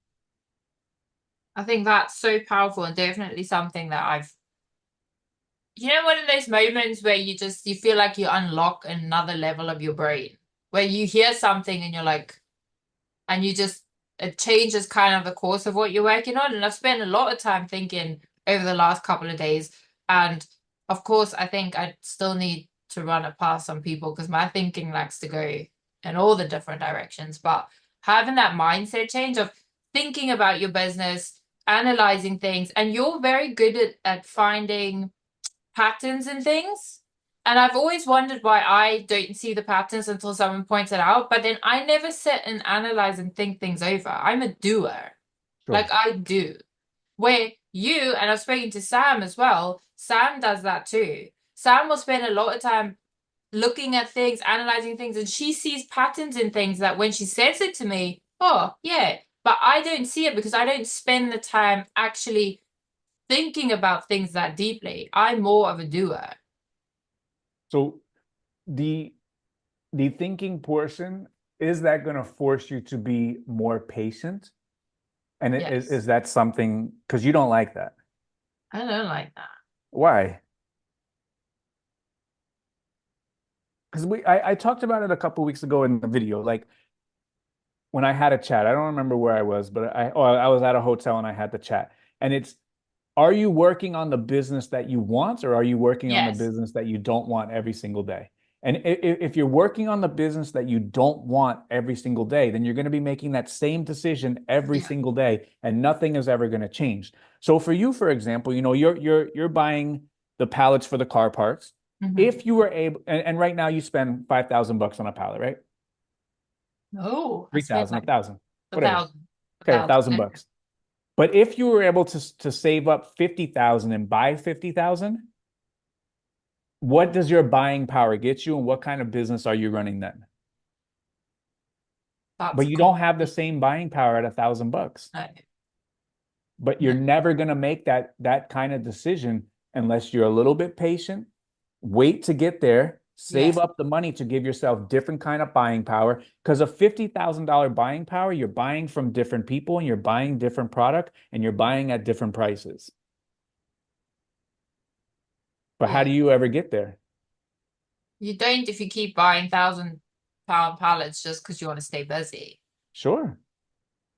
I think that's so powerful and definitely something that I've, one of those moments where you feel like you unlock another level of your brain, where you hear something and you're like, and you just, it changes kind of the course of what you're working on. And I've spent a lot of time thinking over the last couple of days. And of course, I think I still need to run it past some people because my thinking likes to go in all the different directions. But having that mindset change of thinking about your business, analyzing things, and you're very good at finding patterns and things. And I've always wondered why I don't see the patterns until someone points it out. But then I never sit and analyze and think things over. I'm a doer. Sure. Like I do. Where you, and I've spoken to Sam as well, Sam does that too. Sam will spend a lot of time looking at things, analyzing things, and she sees patterns in things that when she says it to me, oh, yeah. But I don't see it because I don't spend the time actually thinking about things that deeply. I'm more of a doer. So the the thinking portion, is that going to force you to be more patient? And Yes. is that something, because you don't like that? I don't like that. Why? Because I talked about it a couple weeks ago in the video, like when I had a chat. I don't remember where I was, but I was at a hotel and I had the chat. And it's, are you working on the business that you want, or are you working on the Yes. business that you don't want every single day? And if you're working on the business that you don't want every single day, then you're going to be making that same decision every Yeah. single day, and nothing is ever going to change. So for you, for example, you're buying the pallets for the car parts. Mm-hmm. If you were able, and right now you spend $5,000 on a pallet, right? No, I Three spent thousand, a like thousand, a whatever. thousand, a Okay, a thousand. thousand bucks. But if you were able to save up 50,000 and buy 50,000, what does your buying power get you, and what kind of business are you running then? That's But a you don't have the complete same buying power at $1,000. no, But you're no. never going to make that kind of decision unless you're a little bit patient, wait to get there, save Yes. up the money to give yourself different kind of buying power. Because a $50,000 buying power, you're buying from different people and you're buying different product and you're buying at different prices. But how Yeah. do you ever get there? You don't if you keep buying £1,000 pallets just because you want to stay busy. Sure.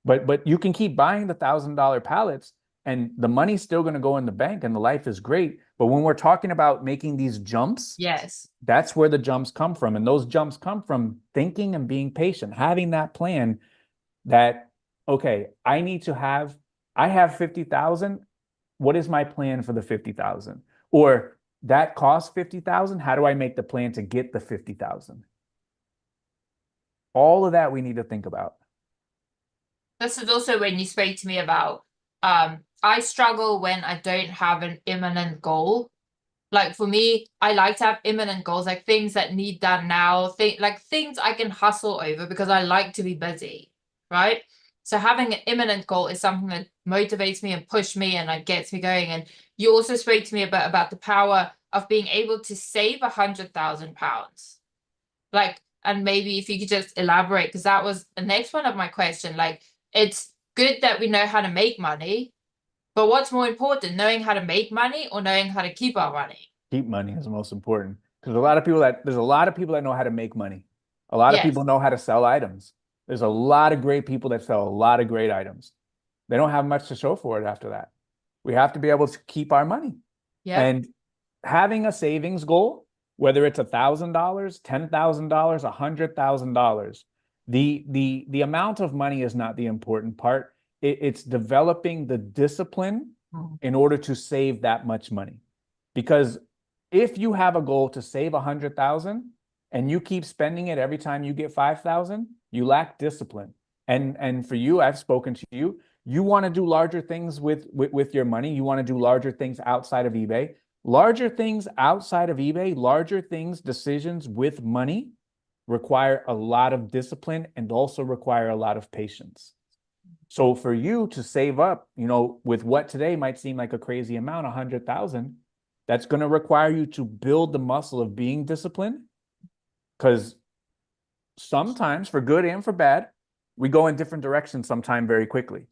But you can keep buying the $1,000 pallets and the money's still going to go in the bank and the life is great. But when we're talking about making these jumps, Yes. that's where the jumps come from. And those jumps come from thinking and being patient, having that plan that, okay, I have 50,000. What is my plan for the 50,000? Or that costs 50,000. How do I make the plan to get the 50,000? All of that we need to think about. This is also when you spoke to me about I struggle when I don't have an imminent goal. Like for me, I like to have imminent goals, like things that need done now, like things I can hustle over because I like to be busy, right? So having an imminent goal is something that motivates me and push me and like gets me going. And you also spoke to me about the power of being able to save £100,000. Like, and maybe if you could just elaborate, because that was the next one of my question. Like, it's good that we know how to make money, but what's more important, knowing how to make money or knowing how to keep our money? Keep money is the most important because there's a lot of people that know how to make money. A lot of Yes. people know how to sell items. There's a lot of great people that sell a lot of great items. They don't have much to show for it after that. We have to be able to keep our money. Yep. And having a savings goal, whether it's $1,000, $10,000, $100,000, the amount of money is not the important part. It's developing the discipline Mhm. in order to save that much money. Because if you have a goal to save 100,000 and you keep spending it every time you get 5,000, you lack discipline. And for you, I've spoken to you. You want to do larger things with your money. You want to do larger things outside of eBay. Larger things outside of eBay, larger things, decisions with money require a lot of discipline and also require a lot of patience. So for you to save up, with what today might seem like a crazy amount, 100,000, that's going to require you to build the muscle of being disciplined, because sometimes, for good and for bad, we go in different directions sometime very quickly.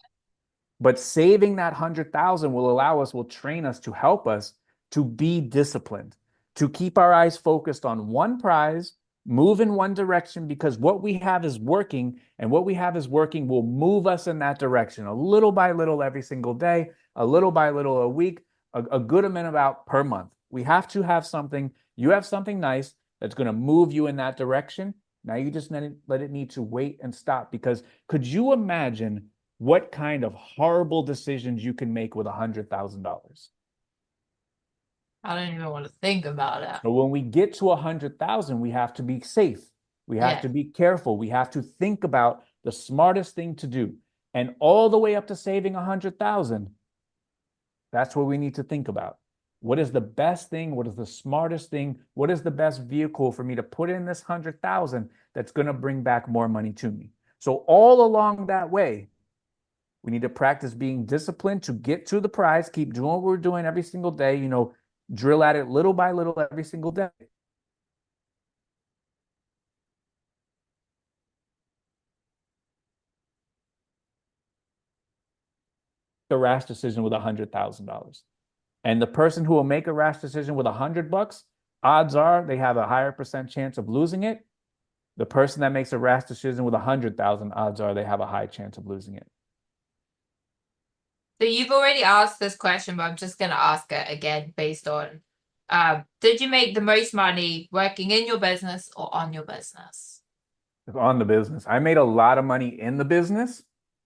But saving that 100,000 will train us to help us to be disciplined, to keep our eyes focused on one prize, move in one direction, because what we have is working, and what we have is working will move us in that direction a little by little every single day, a little by little a week, a good amount about per month. We have to have something. You have something nice that's going to move you in that direction. Now you just let it need to wait and stop, because could you imagine what kind of horrible decisions you can make with $100,000? I don't even want to think about it. So when we get to 100,000, we have to be safe. We have Yeah. to be careful. We have to think about the smartest thing to do. And all the way up to saving 100,000, that's what we need to think about. What is the best thing? What is the smartest thing? What is the best vehicle for me to put in this 100,000 that's going to bring back more money to me? So all along that way, we need to practice being disciplined to get to the prize, keep doing what we're doing every single day, drill at it little by little every single day. a rash decision with $100,000. And the person who will make a rash decision with $100, odds are they have a higher percent chance of losing it. The person that makes a rash decision with 100,000, odds are they have a high chance of losing it. So you've already asked this question, but I'm just going to ask it again based on, did you make the most money working in your business or on your business? On the business. I made a lot of money in the business.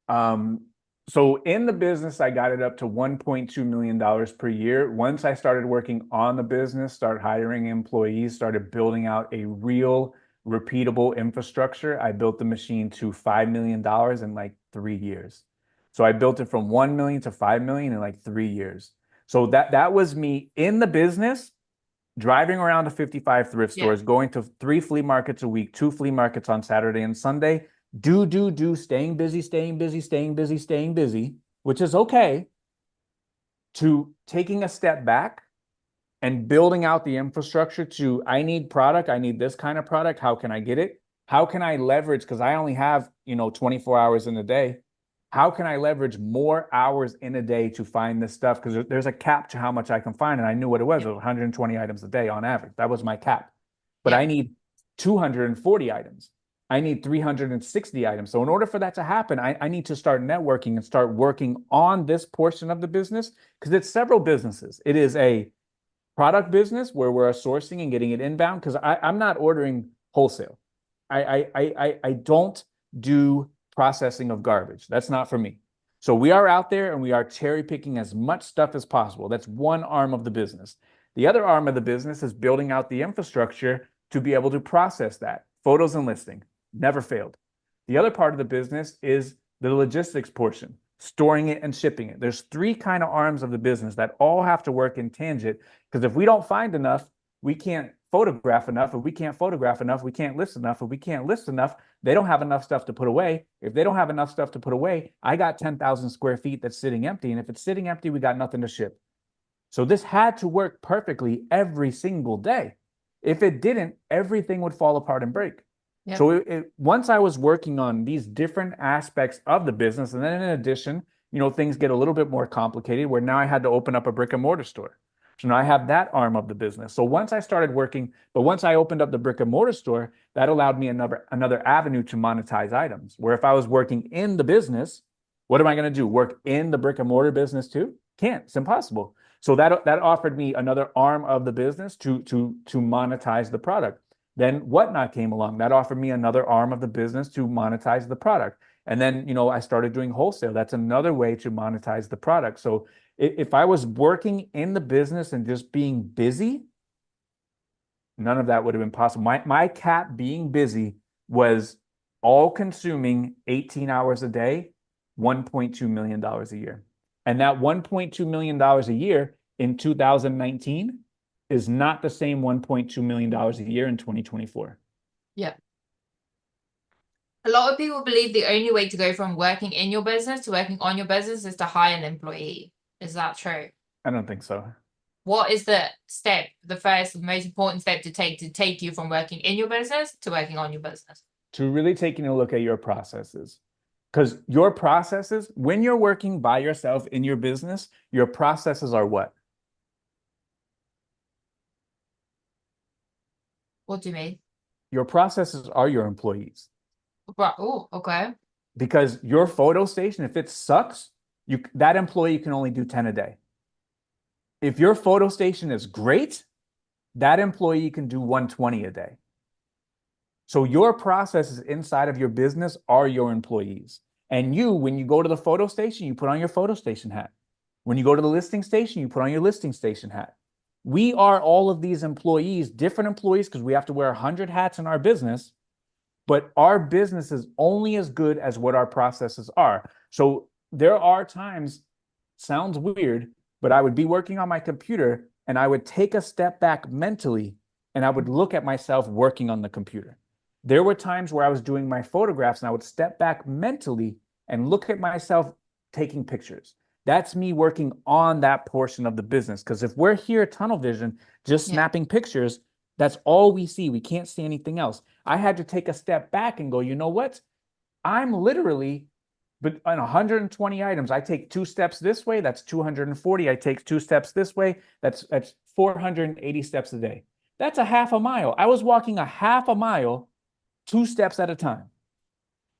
So in the business, I got it up to $1.2 million per year. Once I started working on the business, started hiring employees, started building out a real repeatable infrastructure, I built the machine to $5 million in like 3 years. So I built it from 1 million to 5 million in like 3 years. So that was me in the business, driving around to 55 thrift Yeah. stores, going to 3 flea markets a week, 2 flea markets on Saturday and Sunday, staying busy, which is okay, to taking a step back and building out the infrastructure to, I need product, I need this kind of product, how can I get it? How can I leverage, because I only have, 24 hours in a day. How can I leverage more hours in a day to find this stuff? Because there's a cap to how much I can find, and I knew what it was. It was 120 items a day on average. That was my cap. But I need 240 items. I need 360 items. So in order for that to happen, I need to start networking and start working on this portion of the business, because it's several businesses. It is a product business where we're sourcing and getting it inbound, because I'm not ordering wholesale. I don't do processing of garbage. That's not for me. So we are out there and we are cherry picking as much stuff as possible. That's one arm of the business. The other arm of the business is building out the infrastructure to be able to process that. Photos and listing, never failed. The other part of the business is the logistics portion, storing it and shipping it. There's 3 kind of arms of the business that all have to work in tangent, because if we don't find enough, we can't photograph enough. If we can't photograph enough, we can't list enough. If we can't list enough, they don't have enough stuff to put away. If they don't have enough stuff to put away, I got 10,000 square feet that's sitting empty. And if it's sitting empty, we got nothing to ship. So this had to work perfectly every single day. If it didn't, everything would fall apart and break. Yep. So once I was working on these different aspects of the business, and then in addition, things get a little bit more complicated, where now I had to open up a brick and mortar store. So now I have that arm of the business. So once I started working, but once I opened up the brick and mortar store, that allowed me another avenue to monetize items. Where if I was working in the business, what am I going to do? Work in the brick and mortar business too? Can't. It's impossible. So that offered me another arm of the business to monetize the product. Then Whatnot came along. That offered me another arm of the business to monetize the product. And then, I started doing wholesale. That's another way to monetize the product. So if I was working in the business and just being busy, none of that would have been possible. My cap being busy was all consuming 18 hours a day, $1.2 million a year. And that $1.2 million a year in 2019 is not the same $1.2 million a year in 2024. Yeah. A lot of people believe the only way to go from working in your business to working on your business is to hire an employee. Is that true? I don't think so. What is the first, most important step to take you from working in your business to working on your business? To really taking a look at your processes. Because your processes, when you're working by yourself in your business, your processes are what? What do you mean? Your processes are your employees. Oh, okay. Because your photo station, if it sucks, that employee can only do 10 a day. If your photo station is great, that employee can do 120 a day. So your processes inside of your business are your employees. And when you go to the photo station, you put on your photo station hat. When you go to the listing station, you put on your listing station hat. We are all of these employees, different employees, because we have to wear 100 hats in our business. But our business is only as good as what our processes are. So there are times, sounds weird, but I would be working on my computer and I would take a step back mentally and I would look at myself working on the computer. There were times where I was doing my photographs and I would step back mentally and look at myself taking pictures. That's me working on that portion of the business. Because if we're here tunnel vision, just snapping pictures, that's all we see. We can't see anything else. I had to take a step back and go, you know what? I'm literally But on 120 items, I take 2 steps this way, that's 240. I take 2 steps this way, that's 480 steps a day. That's a half a mile. I was walking a half a mile, 2 steps at a time.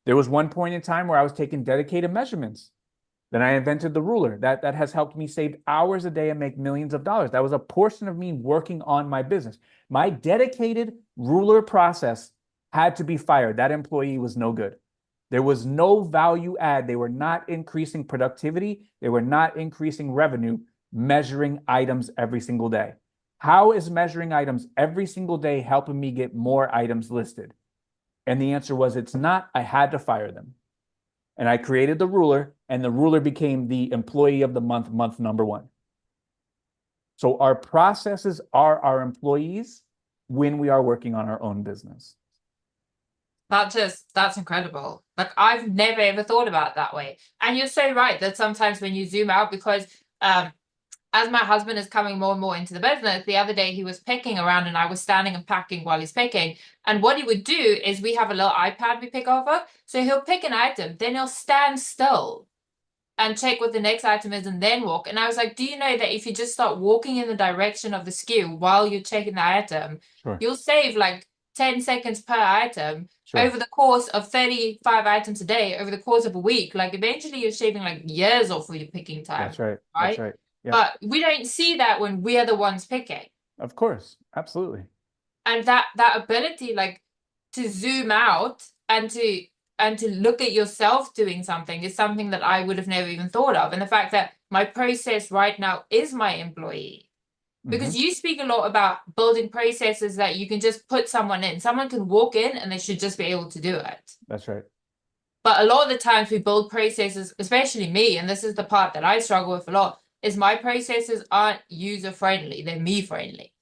There was one point in time where I was taking dedicated measurements. Then I invented the ruler. That has helped me save hours a day and make millions of dollars. That was a portion of me working on my business. My dedicated ruler process had to be fired. That employee was no good. There was no value add. They were not increasing productivity. They were not increasing revenue, measuring items every single day. How is measuring items every single day helping me get more items listed? And the answer was, it's not. I had to fire them. And I created the ruler, and the ruler became the employee of the month, month number 1. So our processes are our employees when we are working on our own business. That's incredible. Like, I've never ever thought about it that way. And you're so right that sometimes when you zoom out, because as my husband is coming more and more into the business, the other day he was picking around and I was standing and packing while he's picking. And what he would do is, we have a little iPad we pick off of. So he'll pick an item, then he'll stand still and check what the next item is and then walk. And I was like, do you know that if you just start walking in the direction of the SKU while you're checking the item, Sure. you'll save like 10 seconds per item. Sure. Over the course of 35 items a day, over the course of a week. Like, eventually you're shaving like years off of your picking time. That's right. Right? That's right. Yeah. But we don't see that when we are the ones picking. Of course. Absolutely. And that ability, like, to zoom out and to look at yourself doing something is something that I would have never even thought of. And the fact that my process right now is my employee. Because you speak a lot about building processes that you can just put someone in. Someone can walk in and they should just be able to do it. That's right. But a lot of the times we build processes, especially me, and this is the part that I struggle with a lot, is my processes aren't user friendly. They're me friendly.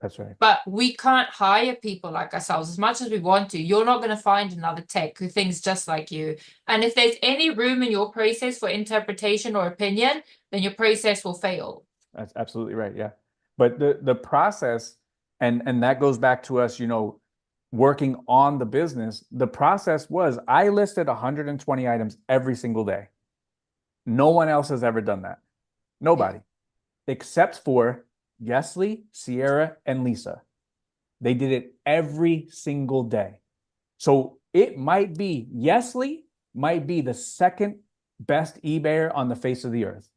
That's right. But we can't hire people like ourselves as much as we want to. You're not going to find another tech who thinks just like you. And if there's any room in your process for interpretation or opinion, then your process will fail. That's absolutely right. Yeah. But the process, and that goes back to us, working on the business. The process was, I listed 120 items every single day. No one else has ever done that. Nobody, except for Yesley, Sierra, and Lisa. They did it every single day. So it might be, Yesley might be the second best eBayer on the face of the earth,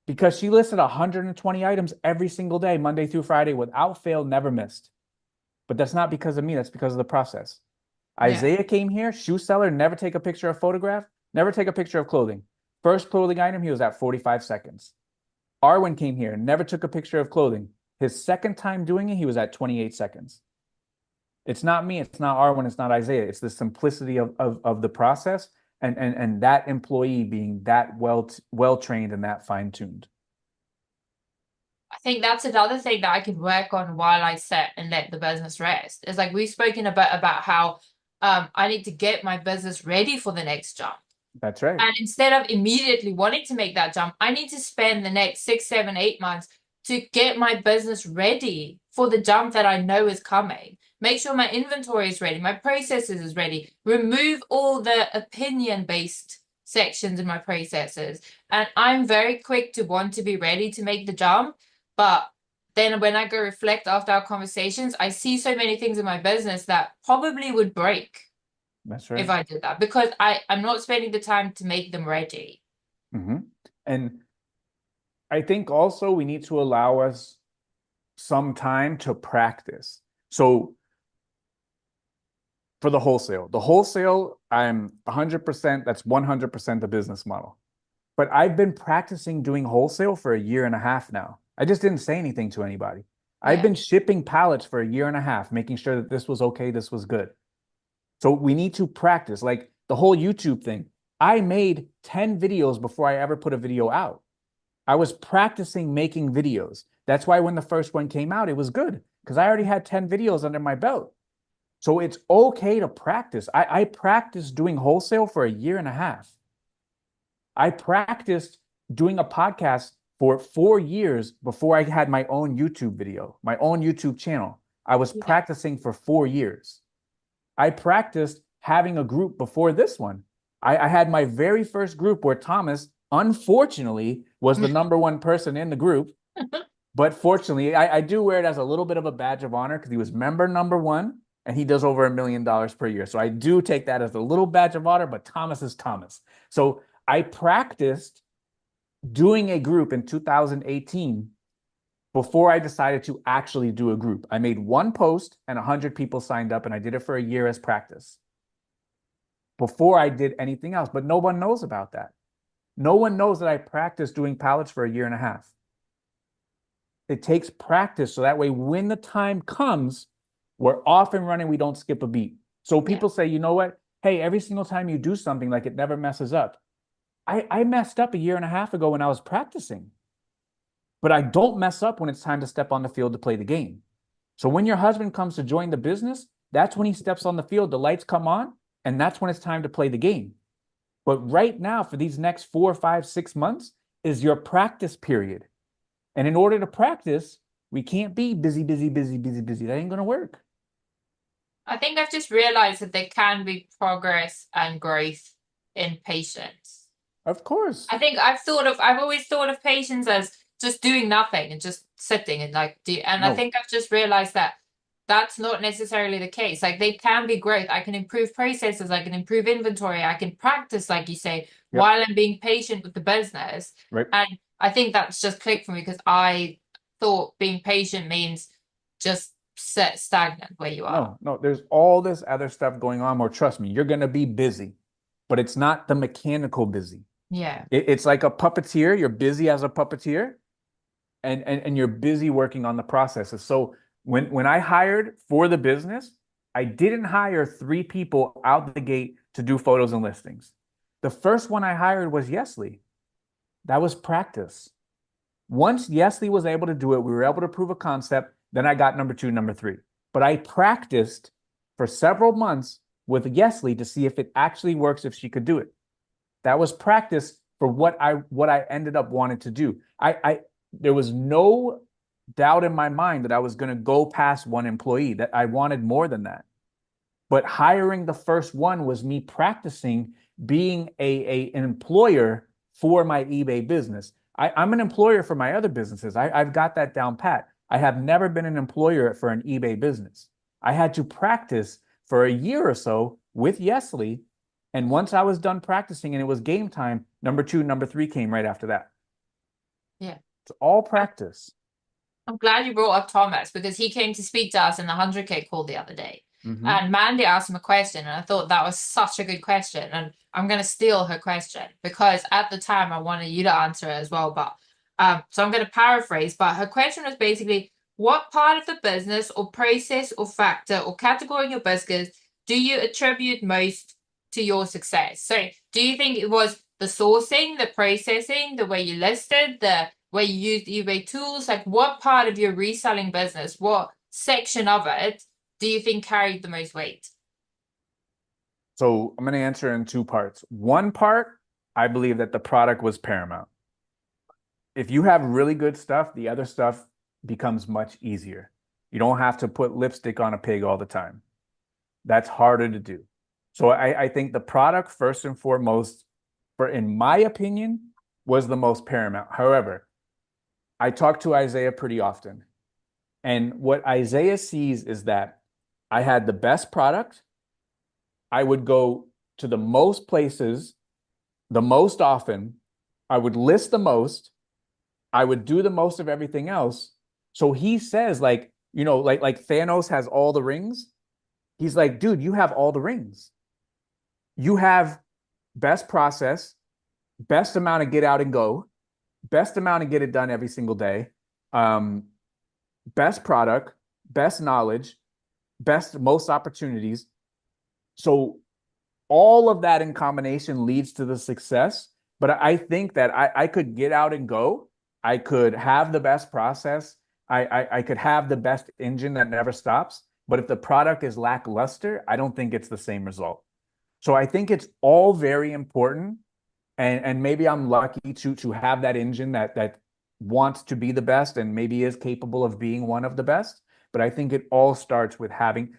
because she listed 120 items every single day, Monday through Friday, without fail, never missed. But that's not because of me. That's because of the process. Isaiah came here, shoe seller, never take a picture of photograph, never take a picture of clothing. First clothing item, he was at 45 seconds. Arwen came here, never took a picture of clothing. His second time doing it, he was at 28 seconds. It's not me, it's not Arwen, it's not Isaiah. It's the simplicity of the process, and that employee being that well trained and that fine-tuned. I think that's another thing that I could work on while I set and let the business rest. Is like, we've spoken about how I need to get my business ready for the next jump. That's right. And instead of immediately wanting to make that jump, I need to spend the next 6, 7, 8 months to get my business ready for the jump that I know is coming. Make sure my inventory is ready, my processes is ready. Remove all the opinion-based sections in my processes. And I'm very quick to want to be ready to make the jump. But then when I go reflect after our conversations, I see so many things in my business that probably would break. That's right. If I did that, because I'm not spending the time to make them ready. And I think also we need to allow us some time to practice. So for the wholesale, I'm 100%, that's 100% the business model. But I've been practicing doing wholesale for a year and a half now. I just didn't say anything to anybody. I've been shipping pallets for a year and a half, making sure that this was okay, this was good. So we need to practice, like the whole YouTube thing. I made 10 videos before I ever put a video out. I was practicing making videos. That's why when the first one came out, it was good, because I already had 10 videos under my belt. So it's okay to practice. I practiced doing wholesale for a year and a half. I practiced doing a podcast for 4 years before I had my own YouTube video, my own YouTube channel. I was practicing for 4 years. I practiced having a group before this one. I had my very first group where Thomas, unfortunately, was the number one person in the group. But fortunately, I do wear it as a little bit of a badge of honor because he was member number one and he does over $1 million per year. So I do take that as a little badge of honor, but Thomas is Thomas. So I practiced doing a group in 2018 before I decided to actually do a group. I made one post and 100 people signed up, and I did it for a year as practice before I did anything else. But no one knows about that. No one knows that I practiced doing pallets for a year and a half. It takes practice. So that way, when the time comes, we're off and running. We don't skip a beat. So people say, you know what? Hey, every single time you do something, like it never messes up. I messed up a year and a half ago when I was practicing, but I don't mess up when it's time to step on the field to play the game. So when your husband comes to join the business, that's when he steps on the field, the lights come on, and that's when it's time to play the game. But right now, for these next 4, 5, 6 months, is your practice period. And in order to practice, we can't be busy, busy, busy, busy, busy. That ain't going to work. I think I've just realized that there can be progress and growth in patience. Of course. I think I've always thought of patience as just doing nothing and just sitting and I think I've just realized that that's not necessarily the case. Like they can be growth. I can improve processes, I can improve inventory, I can practice, like you say, while I'm being patient with the business. Right. And I think that's just clicked for me because I thought being patient means just sit stagnant where you are. No, there's all this other stuff going on more. Trust me, you're going to be busy, but it's not the mechanical busy. Yeah. It's like a puppeteer. You're busy as a puppeteer and you're busy working on the processes. So when I hired for the business, I didn't hire 3 people out the gate to do photos and listings. The first one I hired was Yesli. That was practice. Once Yesli was able to do it, we were able to prove a concept. Then I got number 2, number 3. But I practiced for several months with Yesli to see if it actually works, if she could do it. That was practice for what I ended up wanting to do. There was no doubt in my mind that I was going to go past 1 employee, that I wanted more than that. But hiring the first one was me practicing being an employer for my eBay business. I'm an employer for my other businesses. I've got that down pat. I have never been an employer for an eBay business. I had to practice for a year or so with Yesli. And once I was done practicing and it was game time, number 2, number 3 came right after that. Yeah. It's all practice. I'm glad you brought up Thomas because he came to speak to us in the 100K call the other day. And Mandy asked him a question, and I thought that was such a good question. And I'm going to steal her question because at the time I wanted you to answer it as well. But so I'm going to paraphrase. But her question was basically, what part of the business or process or factor or category in your business do you attribute most to your success? So do you think it was the sourcing, the processing, the way you listed, the way you used eBay tools? Like what part of your reselling business, what section of it do you think carried the most weight? So I'm going to answer in 2 parts. One part, I believe that the product was paramount. If you have really good stuff, the other stuff becomes much easier. You don't have to put lipstick on a pig all the time. That's harder to do. So I think the product, first and foremost, in my opinion, was the most paramount. However, I talk to Isaiah pretty often. And what Isaiah sees is that I had the best product. I would go to the most places, the most often. I would list the most. I would do the most of everything else. So he says, like Thanos has all the rings. He's like, dude, you have all the rings. You have best process, best amount of get out and go, best amount of get it done every single day, best product, best knowledge, most opportunities. So all of that in combination leads to the success. But I think that I could get out and go. I could have the best process. I could have the best engine that never stops. But if the product is lackluster, I don't think it's the same result. So I think it's all very important. And maybe I'm lucky to have that engine that wants to be the best and maybe is capable of being one of the best. But I think it all starts with having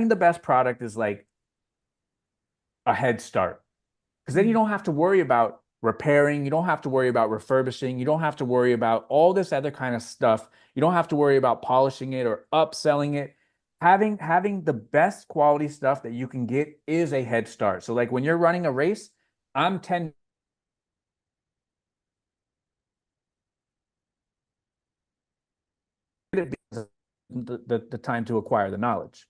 the best product is like a head start. because then you don't have to worry about repairing. You don't have to worry about refurbishing. You don't have to worry about all this other kind of stuff. You don't have to worry about polishing it or upselling it. Having the best quality stuff that you can get is a head start. So like when you're running a race, I'm 10 the time to acquire the knowledge.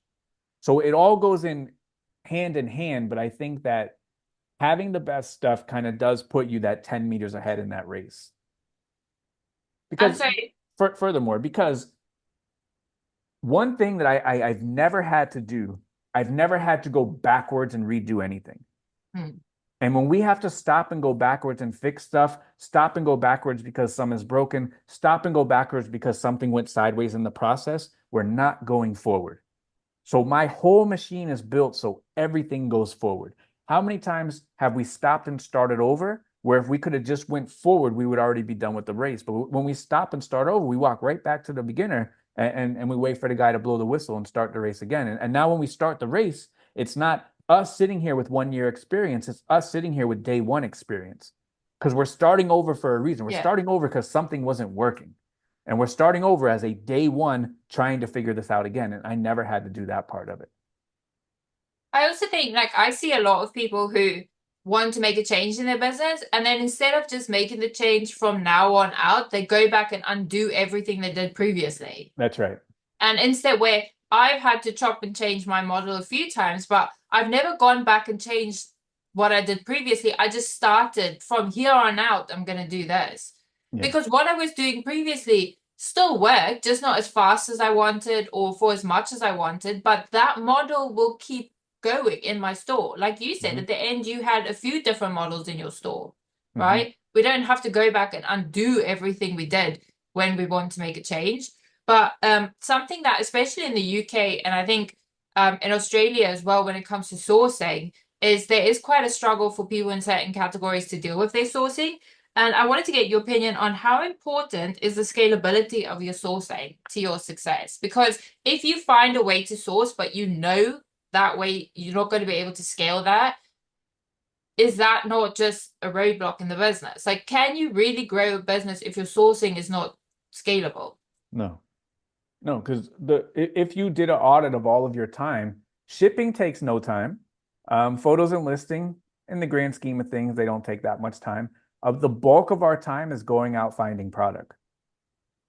So it all goes in hand, but I think that having the best stuff kind of does put you that 10 meters ahead in that race. And Because so, furthermore, because one thing that I've never had to do, I've never had to go backwards and redo anything. hmm. And when we have to stop and go backwards and fix stuff, stop and go backwards because some is broken, stop and go backwards because something went sideways in the process, we're not going forward. So my whole machine is built so everything goes forward. How many times have we stopped and started over where if we could have just went forward, we would already be done with the race. But when we stop and start over, we walk right back to the beginner and we wait for the guy to blow the whistle and start the race again. And now when we start the race, it's not us sitting here with 1 year experience. It's us sitting here with day one experience because we're starting over for a reason. We're Yeah. starting over because something wasn't working. And we're starting over as a day one trying to figure this out again. And I never had to do that part of it. I also think like I see a lot of people who want to make a change in their business, and then instead of just making the change from now on out, they go back and undo everything they did previously. That's right. And instead, where I've had to chop and change my model a few times, but I've never gone back and changed what I did previously. I just started from here on out, I'm going to do this. Yeah. Because what I was doing previously still worked, just not as fast as I wanted or for as much as I wanted. But that model will keep going in my store. Like you said, Mhm. at the end, you had a few different models in your store, Mhm. right? We don't have to go back and undo everything we did when we want to make a change. But something that, especially in the UK, and I think in Australia as well, when it comes to sourcing, is there is quite a struggle for people in certain categories to deal with their sourcing. And I wanted to get your opinion on how important is the scalability of your sourcing to your success? Because if you find a way to source, but you know that way you're not going to be able to scale that, is that not just a roadblock in the business? Like, can you really grow a business if your sourcing is not scalable? No, no, because if you did an audit of all of your time, shipping takes no time. Photos and listing, in the grand scheme of things, they don't take that much time. The bulk of our time is going out finding product.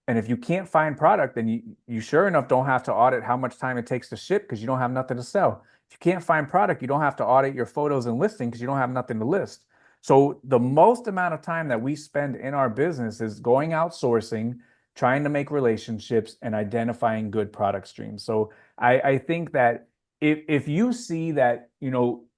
And if you can't find product, then you sure enough don't have to audit how much time it takes to ship because you don't have nothing to sell. If you can't find product, you don't have to audit your photos and listing because you don't have nothing to list. So the most amount of time that we spend in our business is going out sourcing, trying to make relationships, and identifying good product streams. So I think that if you see that,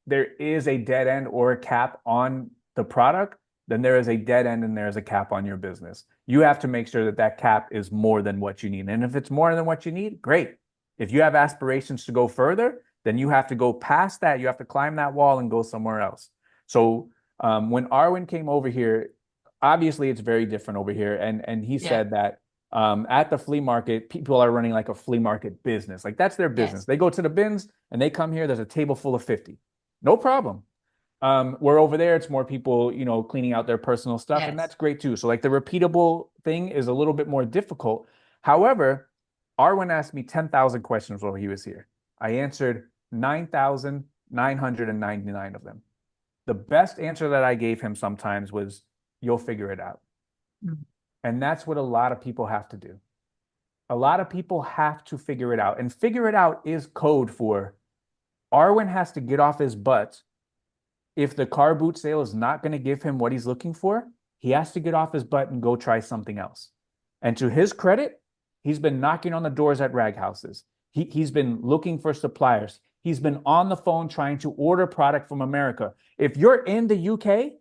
there is a dead end or a cap on the product, then there is a dead end and there is a cap on your business. You have to make sure that that cap is more than what you need. And if it's more than what you need, great. If you have aspirations to go further, then you have to go past that. You have to climb that wall and go somewhere else. So when Arwen came over here, obviously it's very different over here. And he said that at the flea market, people are running like a flea market business. Like that's their business. Yes. They go to the bins and they come here. There's a table full of 50. No problem. Where over there, it's more people, cleaning out their personal stuff, and Yes. that's great too. So like the repeatable thing is a little bit more difficult. However, Arwen asked me 10,000 questions while he was here. I answered 9,999 of them. The best answer that I gave him sometimes was, "You'll figure it out." Mm. And that's what a lot of people have to do. A lot of people have to figure it out. And figure it out is code for Arwen has to get off his butt. If the car boot sale is not going to give him what he's looking for, he has to get off his butt and go try something else. And to his credit, he's been knocking on the doors at rag houses. He's been looking for suppliers. He's been on the phone trying to order product from America. If you're in the UK,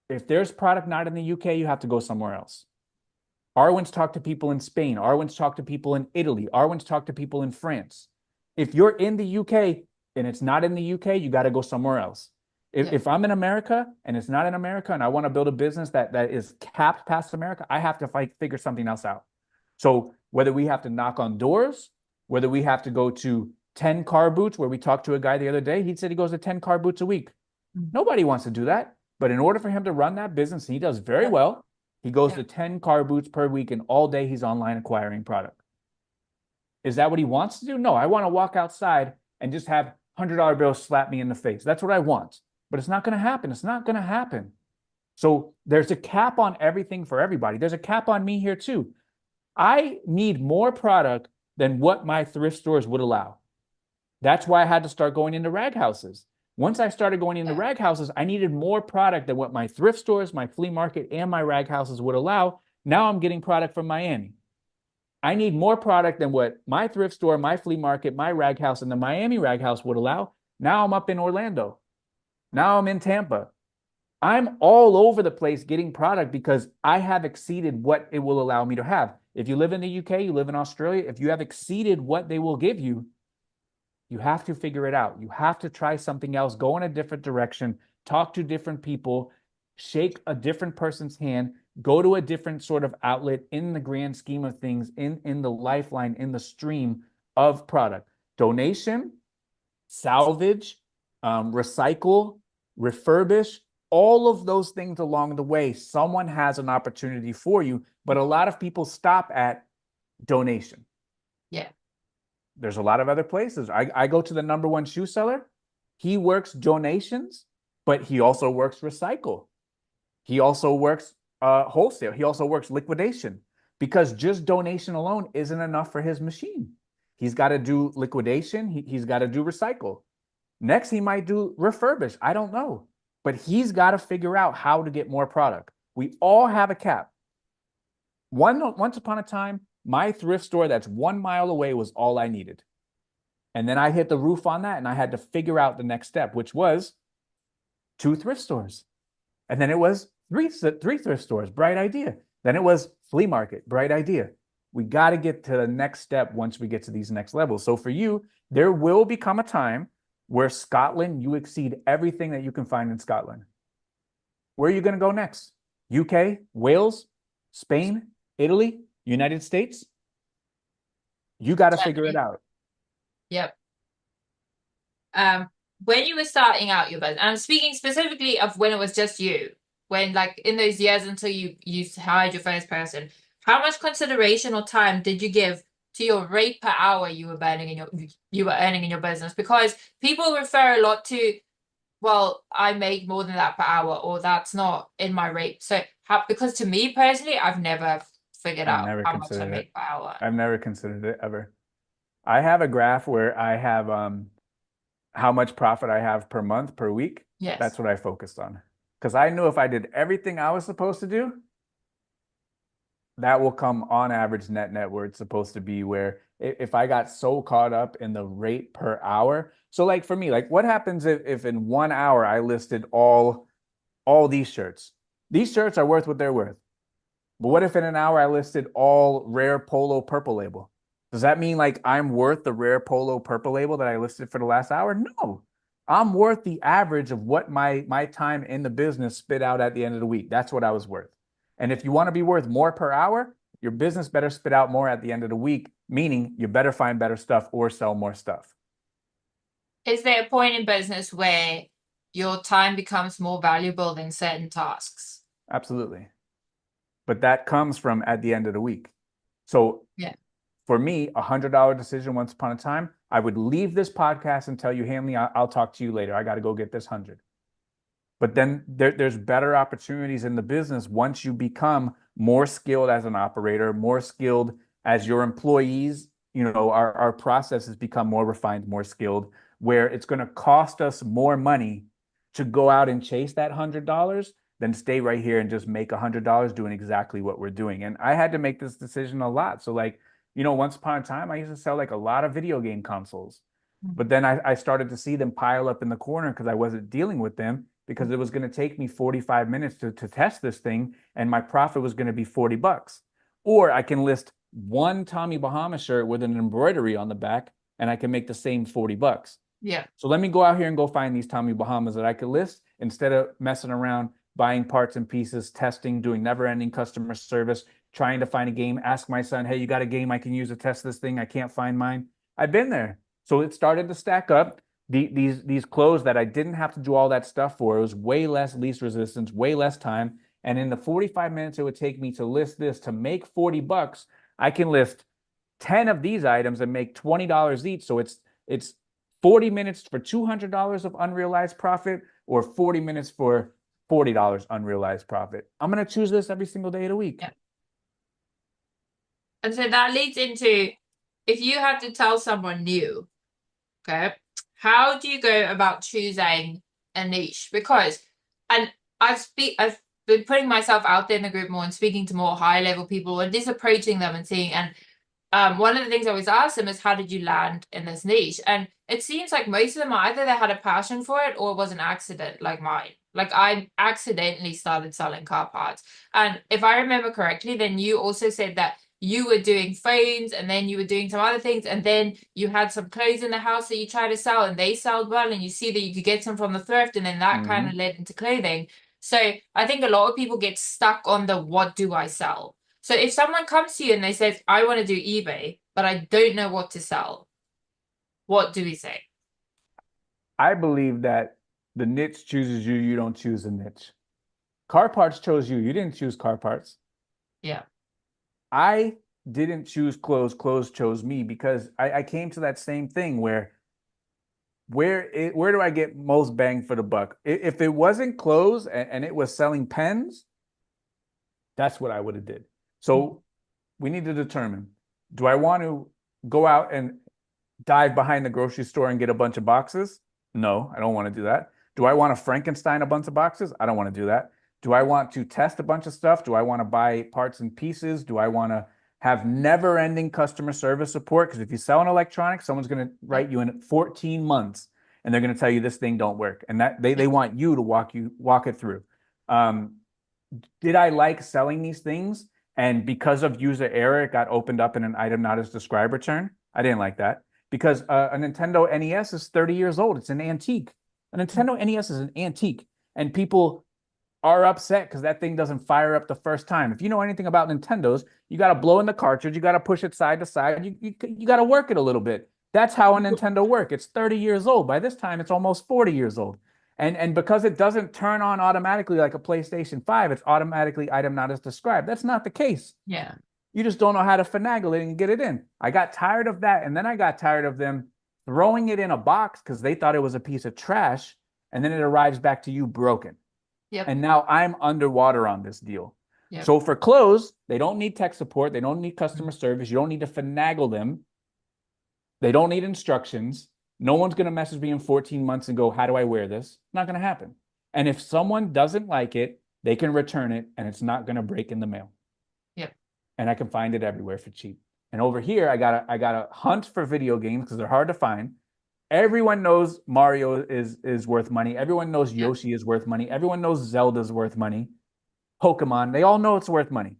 if there's product not in the UK, you have to go somewhere else. Arwen's talked to people in Spain. Arwen's talked to people in Italy. Arwen's talked to people in France. If you're in the UK and it's not in the UK, you got to go somewhere else. If I'm in America and it's not in America and I want to build a business that is capped past America, I have to figure something else out. So whether we have to knock on doors, whether we have to go to 10 car boots, where we talked to a guy the other day, he said he goes to 10 car boots a week. Mm. Nobody wants to do that. But in order for him to run that business, and he does very Yep. well, he goes to Yep. 10 car boots per week, and all day he's online acquiring product. Is that what he wants to do? No, I want to walk outside and just have $100 bills slap me in the face. That's what I want. But it's not going to happen. It's not going to happen. So there's a cap on everything for everybody. There's a cap on me here too. I need more product than what my thrift stores would allow. That's why I had to start going into rag houses. Once I started going into Yeah. rag houses, I needed more product than what my thrift stores, my flea market, and my rag houses would allow. Now I'm getting product from Miami. I need more product than what my thrift store, my flea market, my rag house, and the Miami rag house would allow. Now I'm up in Orlando. Now I'm in Tampa. I'm all over the place getting product because I have exceeded what it will allow me to have. If you live in the UK, you live in Australia, if you have exceeded what they will give you, you have to figure it out. You have to try something else, go in a different direction, talk to different people, shake a different person's hand, go to a different sort of outlet in the grand scheme of things, in the lifeline, in the stream of product. Donation, salvage, recycle, refurbish, all of those things along the way, someone has an opportunity for you, but a lot of people stop at donation. Yeah. There's a lot of other places. I go to the number one shoe seller. He works donations, but he also works recycle. He also works wholesale. He also works liquidation because just donation alone isn't enough for his machine. He's got to do liquidation. He's got to do recycle. Next, he might do refurbish. I don't know. But he's got to figure out how to get more product. We all have a cap. Once upon a time, my thrift store that's 1 mile away was all I needed. And then I hit the roof on that and I had to figure out the next step, which was 2 thrift stores. And then it was three thrift stores, bright idea. Then it was flea market, bright idea. We got to get to the next step once we get to these next levels. So for you, there will become a time where Scotland, you exceed everything that you can find in Scotland. Where are you going to go next? UK, Wales, Spain, Italy, United States? You got to figure it Exactly. out. Yep. When you were starting out your business, I'm speaking specifically of when it was just you, when like in those years until you hired your first person, how much consideration or time did you give to your rate per hour you were earning in your business? Because people refer a lot to, well, I make more than that per hour, or that's not in my rate. So how, because to me personally, I've never figured I've out never how much I considered it. make per hour. I've never considered it ever. I have a graph where I have how much profit I have per month, per week. Yes. That's what I focused on. Because I knew if I did everything I was supposed to do, that will come on average net where it's supposed to be. Where if I got so caught up in the rate per hour, so like for me, like what happens if in 1 hour I listed all these shirts? These shirts are worth what they're worth. But what if in an hour I listed all rare polo purple label? Does that mean like I'm worth the rare polo purple label that I listed for the last hour? No. I'm worth the average of what my time in the business spit out at the end of the week. That's what I was worth. And if you want to be worth more per hour, your business better spit out more at the end of the week, meaning you better find better stuff or sell more stuff. Is there a point in business where your time becomes more valuable than certain tasks? Absolutely. But that comes from at the end of the week. So Yeah. for me, $100 decision once upon a time, I would leave this podcast and tell you, Hanley, I'll talk to you later. I got to go get this 100. But then there's better opportunities in the business once you become more skilled as an operator, more skilled as your employees. You know, our processes become more refined, more skilled, where it's going to cost us more money to go out and chase that $100 than stay right here and just make $100 doing exactly what we're doing. And I had to make this decision a lot. So like, you know, once upon a time, I used to sell like a lot of video game consoles. But then I started to see them pile up in the corner because I wasn't dealing with them because it was going to take me 45 minutes to test this thing and my profit was going to be $40. Or I can list one Tommy Bahama shirt with an embroidery on the back and I can make the same $40. Yeah. So let me go out here and go find these Tommy Bahamas that I could list instead of messing around, buying parts and pieces, testing, doing never ending customer service, trying to find a game, ask my son, hey, you got a game I can use to test this thing? I can't find mine. I've been there. So it started to stack up. these clothes that I didn't have to do all that stuff for. It was way less least resistance, way less time. And in the 45 minutes it would take me to list this to make $40, I can list 10 of these items and make $20 each. So it's 40 minutes for $200 of unrealized profit or 40 minutes for $40 unrealized profit. I'm going to choose this every single day of the week. Yeah. And so that leads into, if you had to tell someone new, okay, how do you go about choosing a niche? Because, and I've been putting myself out there in the group more and speaking to more high level people and just approaching them and seeing, and one of the things I always ask them is, how did you land in this niche? And it seems like most of them either they had a passion for it or it was an accident like mine. Like I accidentally started selling car parts. And if I remember correctly, then you also said that you were doing phones and then you were doing some other things. And then you had some clothes in the house that you tried to sell and they sold well. And you see that you could get some from the thrift. And then that kind of led into clothing. So I think a lot of people get stuck on the what do I sell? So if someone comes to you and they say, I want to do eBay, but I don't know what to sell, what do we say? I believe that the niche chooses you, you don't choose the niche. Car parts chose you. You didn't choose car parts. Yeah. I didn't choose clothes. Clothes chose me because I came to that same thing where do I get most bang for the buck? If it wasn't clothes and it was selling pens, that's what I would have did. So we need to determine, do I want to go out and dive behind the grocery store and get a bunch of boxes? No, I don't want to do that. Do I want to Frankenstein a bunch of boxes? I don't want to do that. Do I want to test a bunch of stuff? Do I want to buy parts and pieces? Do I want to have never-ending customer service support? Because if you sell an electronic, someone's going to write you in 14 months and they're going to tell you this thing don't work. And that they want you to walk it through. Did I like selling these things? And because of user error, it got opened up in an item not as described return. I didn't like that because a Nintendo NES is 30 years old. It's an antique. A Nintendo NES is an antique, and people are upset because that thing doesn't fire up the first time. If you know anything about Nintendos, you got to blow in the cartridge, you got to push it side to side, you got to work it a little bit. That's how a Nintendo works. It's 30 years old. By this time, it's almost 40 years old. And because it doesn't turn on automatically like a PlayStation 5, it's automatically item not as described. That's not the case. Yeah. You just don't know how to finagle it and get it in. I got tired of that. And then I got tired of them throwing it in a box because they thought it was a piece of trash. And then it arrives back to you broken. Yep. And now I'm underwater on this deal. Yep. So for clothes, they don't need tech support. They don't need customer service. You don't need to finagle them. They don't need instructions. No one's going to message me in 14 months and go, how do I wear this? Not going to happen. And if someone doesn't like it, they can return it and it's not going to break in the mail. Yep. And I can find it everywhere for cheap. And over here, I gotta hunt for video games because they're hard to find. Everyone knows Mario is worth money. Everyone knows Yoshi is worth money. Everyone knows Zelda's worth money. Pokemon, they all know it's worth money.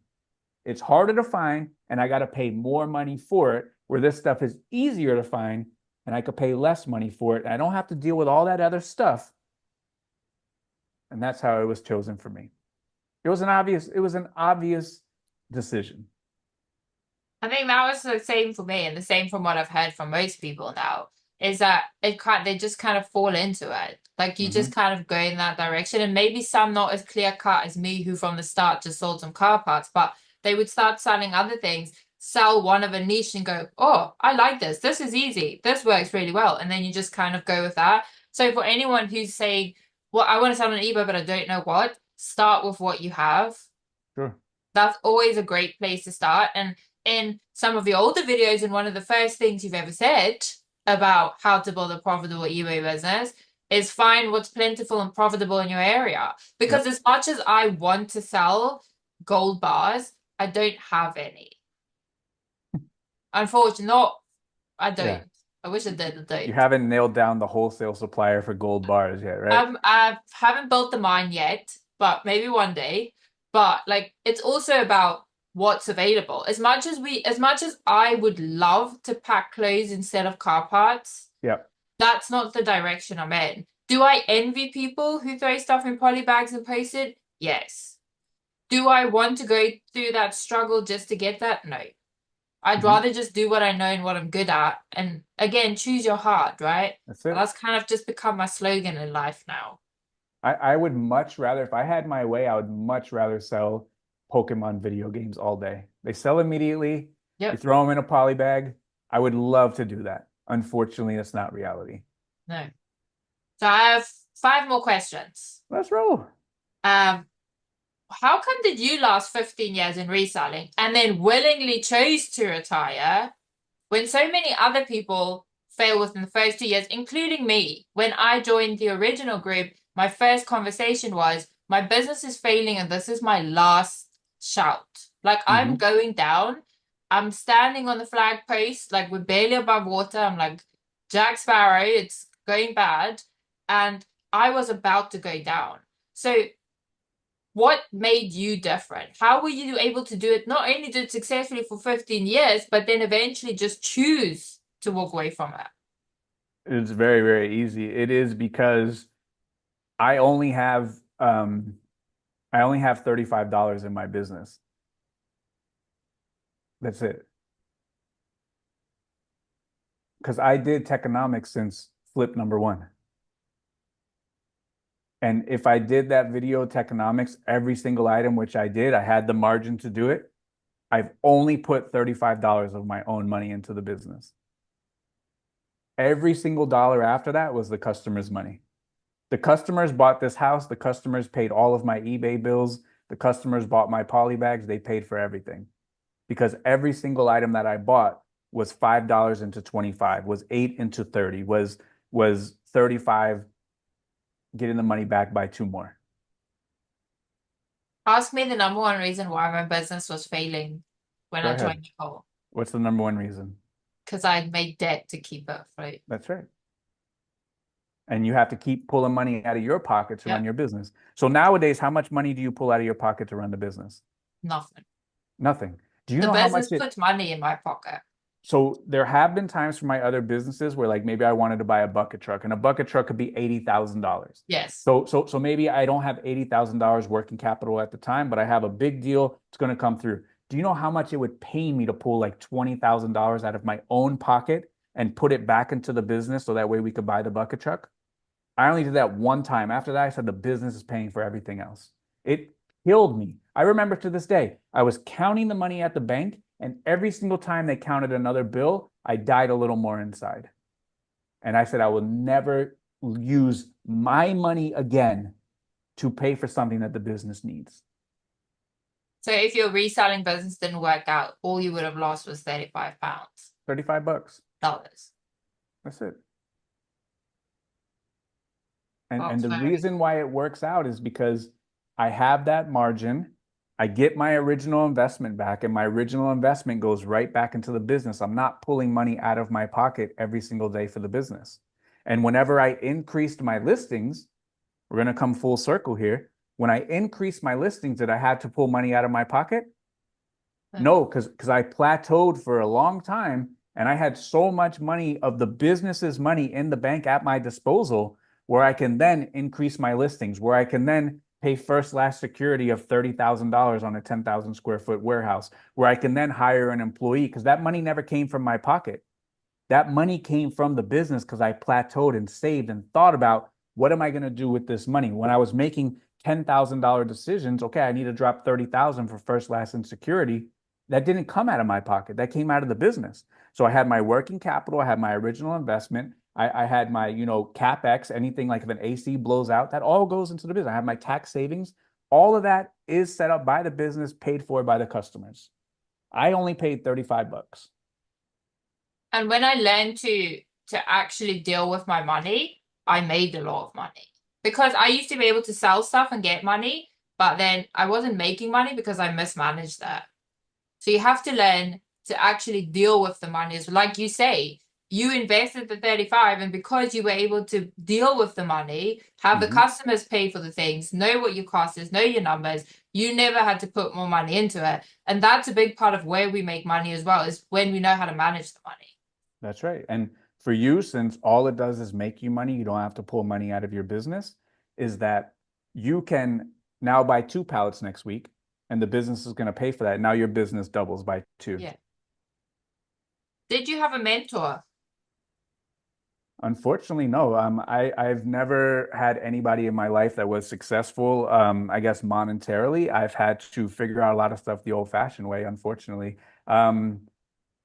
It's harder to find, and I got to pay more money for it, where this stuff is easier to find, and I could pay less money for it. I don't have to deal with all that other stuff. And that's how it was chosen for me. It was an obvious decision. I think that was the same for me, and the same from what I've heard from most people now, is that they just kind of fall into it. Like you just kind of go in that direction. And maybe some not as clear cut as me, who from the start just sold some car parts, but they would start selling other things, sell one of a niche and go, oh, I like this. This is easy. This works really well. And then you just kind of go with that. So for anyone who's saying, well, I want to sell on eBay, but I don't know what, start with what you have. Sure. That's always a great place to start. And in some of the older videos, and one of the first things you've ever said about how to build a profitable eBay business is find what's plentiful and profitable in your area. Because as much as I want to sell gold bars, I don't have any. Unfortunately, I don't. Yeah. I wish I did. I don't. You haven't nailed down the wholesale supplier for gold bars yet, right? I haven't built the mine yet, but maybe one day. But like, it's also about what's available. As much as I would love to pack clothes instead of car parts, that's not the direction I'm in. Do I envy people who throw stuff in poly bags and post it? Yes. Do I want to go through that struggle just to get that? No. I'd rather just do what I know and what I'm good at. And again, choose your heart, right? That's it. That's kind of just become my slogan in life now. I would much rather, if I had my way, I would much rather sell Pokemon video games all day. They sell immediately. You Yep. throw them in a poly bag. I would love to do that. Unfortunately, it's not reality. No. So I have 5 more questions. Let's roll. Um, how come did you last 15 years in reselling and then willingly chose to retire when so many other people fail within the first 2 years, including me? When I joined the original group, my first conversation was, my business is failing and this is my last shout. Like, I'm Mhm. going down. I'm standing on the flag post, like we're barely above water. I'm like Jack Sparrow, it's going bad. And I was about to go down. So what made you different? How were you able to do it? Not only did it successfully for 15 years, but then eventually just choose to walk away from it. It's very, very easy. It is because I only have um I only have $35 in my business. That's it. Because I did techonomics since flip number one. And if I did that video techonomics, every single item, which I did, I had the margin to do it. I've only put $35 of my own money into the business. Every single dollar after that was the customer's money. The customers bought this house. The customers paid all of my eBay bills. The customers bought my poly bags. They paid for everything because every single item that I bought was $5 into 25, was 8 into 30, was 35, getting the money back by two more. Ask me the number one reason why my business was failing when Go I ahead. joined Nicole. What's the number one reason? Because I had made debt to keep it afloat. That's right. And you have to keep pulling money out of your pocket to run Yep, your business. So nowadays, how much money do you pull out of your pocket to run the business? nothing. Nothing. Do you The know how business much it? puts money in my pocket. So there have been times for my other businesses where like maybe I wanted to buy a bucket truck and a bucket truck could be $80,000. Yes. So maybe I don't have $80,000 working capital at the time, but I have a big deal. It's going to come through. Do you know how much it would pay me to pull like $20,000 out of my own pocket and put it back into the business so that way we could buy the bucket truck? I only did that one time. After that, I said the business is paying for everything else. It killed me. I remember to this day, I was counting the money at the bank, and every single time they counted another bill, I died a little more inside. And I said, I will never use my money again to pay for something that the business needs. So if your reselling business didn't work out, all you would have lost was 35 pounds. $35. Dollars. That's it. And That's the very reason why it works out is because I have that margin. I get my original investment back, and my original investment goes right back into the business. I'm not pulling money out of my pocket every single day for the business. And whenever I increased my listings, we're going to come full circle here. When I increased my listings, did I have to pull money out of my pocket? No, because I plateaued for a long time and I had so much money of the business's money in the bank at my disposal where I can then increase my listings, where I can then pay first last security of $30,000 on a 10,000 square foot warehouse, where I can then hire an employee because that money never came from my pocket. That money came from the business because I plateaued and saved and thought about what am I going to do with this money? When I was making $10,000 decisions, okay, I need to drop 30,000 for first, last, and security. That didn't come out of my pocket. That came out of the business. So I had my working capital, I had my original investment, I had my, CapEx, anything like if an AC blows out, that all goes into the business. I have my tax savings. All of that is set up by the business, paid for by the customers. I only paid 35 bucks. And when I learned to actually deal with my money, I made a lot of money. Because I used to be able to sell stuff and get money, but then I wasn't making money because I mismanaged that. So you have to learn to actually deal with the money. Like you say, you invested the 35 and because you were able to deal with the money, have the customers pay for the things, know what your cost is, know your numbers, you never had to put more money into it. And that's a big part of where we make money as well, is when we know how to manage the money. That's right. And for you, since all it does is make you money, you don't have to pull money out of your business, is that you can now buy 2 pallets next week and the business is going to pay for that. Now your business doubles by 2. Yeah. Did you have a mentor? Unfortunately, no. I've never had anybody in my life that was successful. I guess monetarily, I've had to figure out a lot of stuff the old-fashioned way, unfortunately. Um,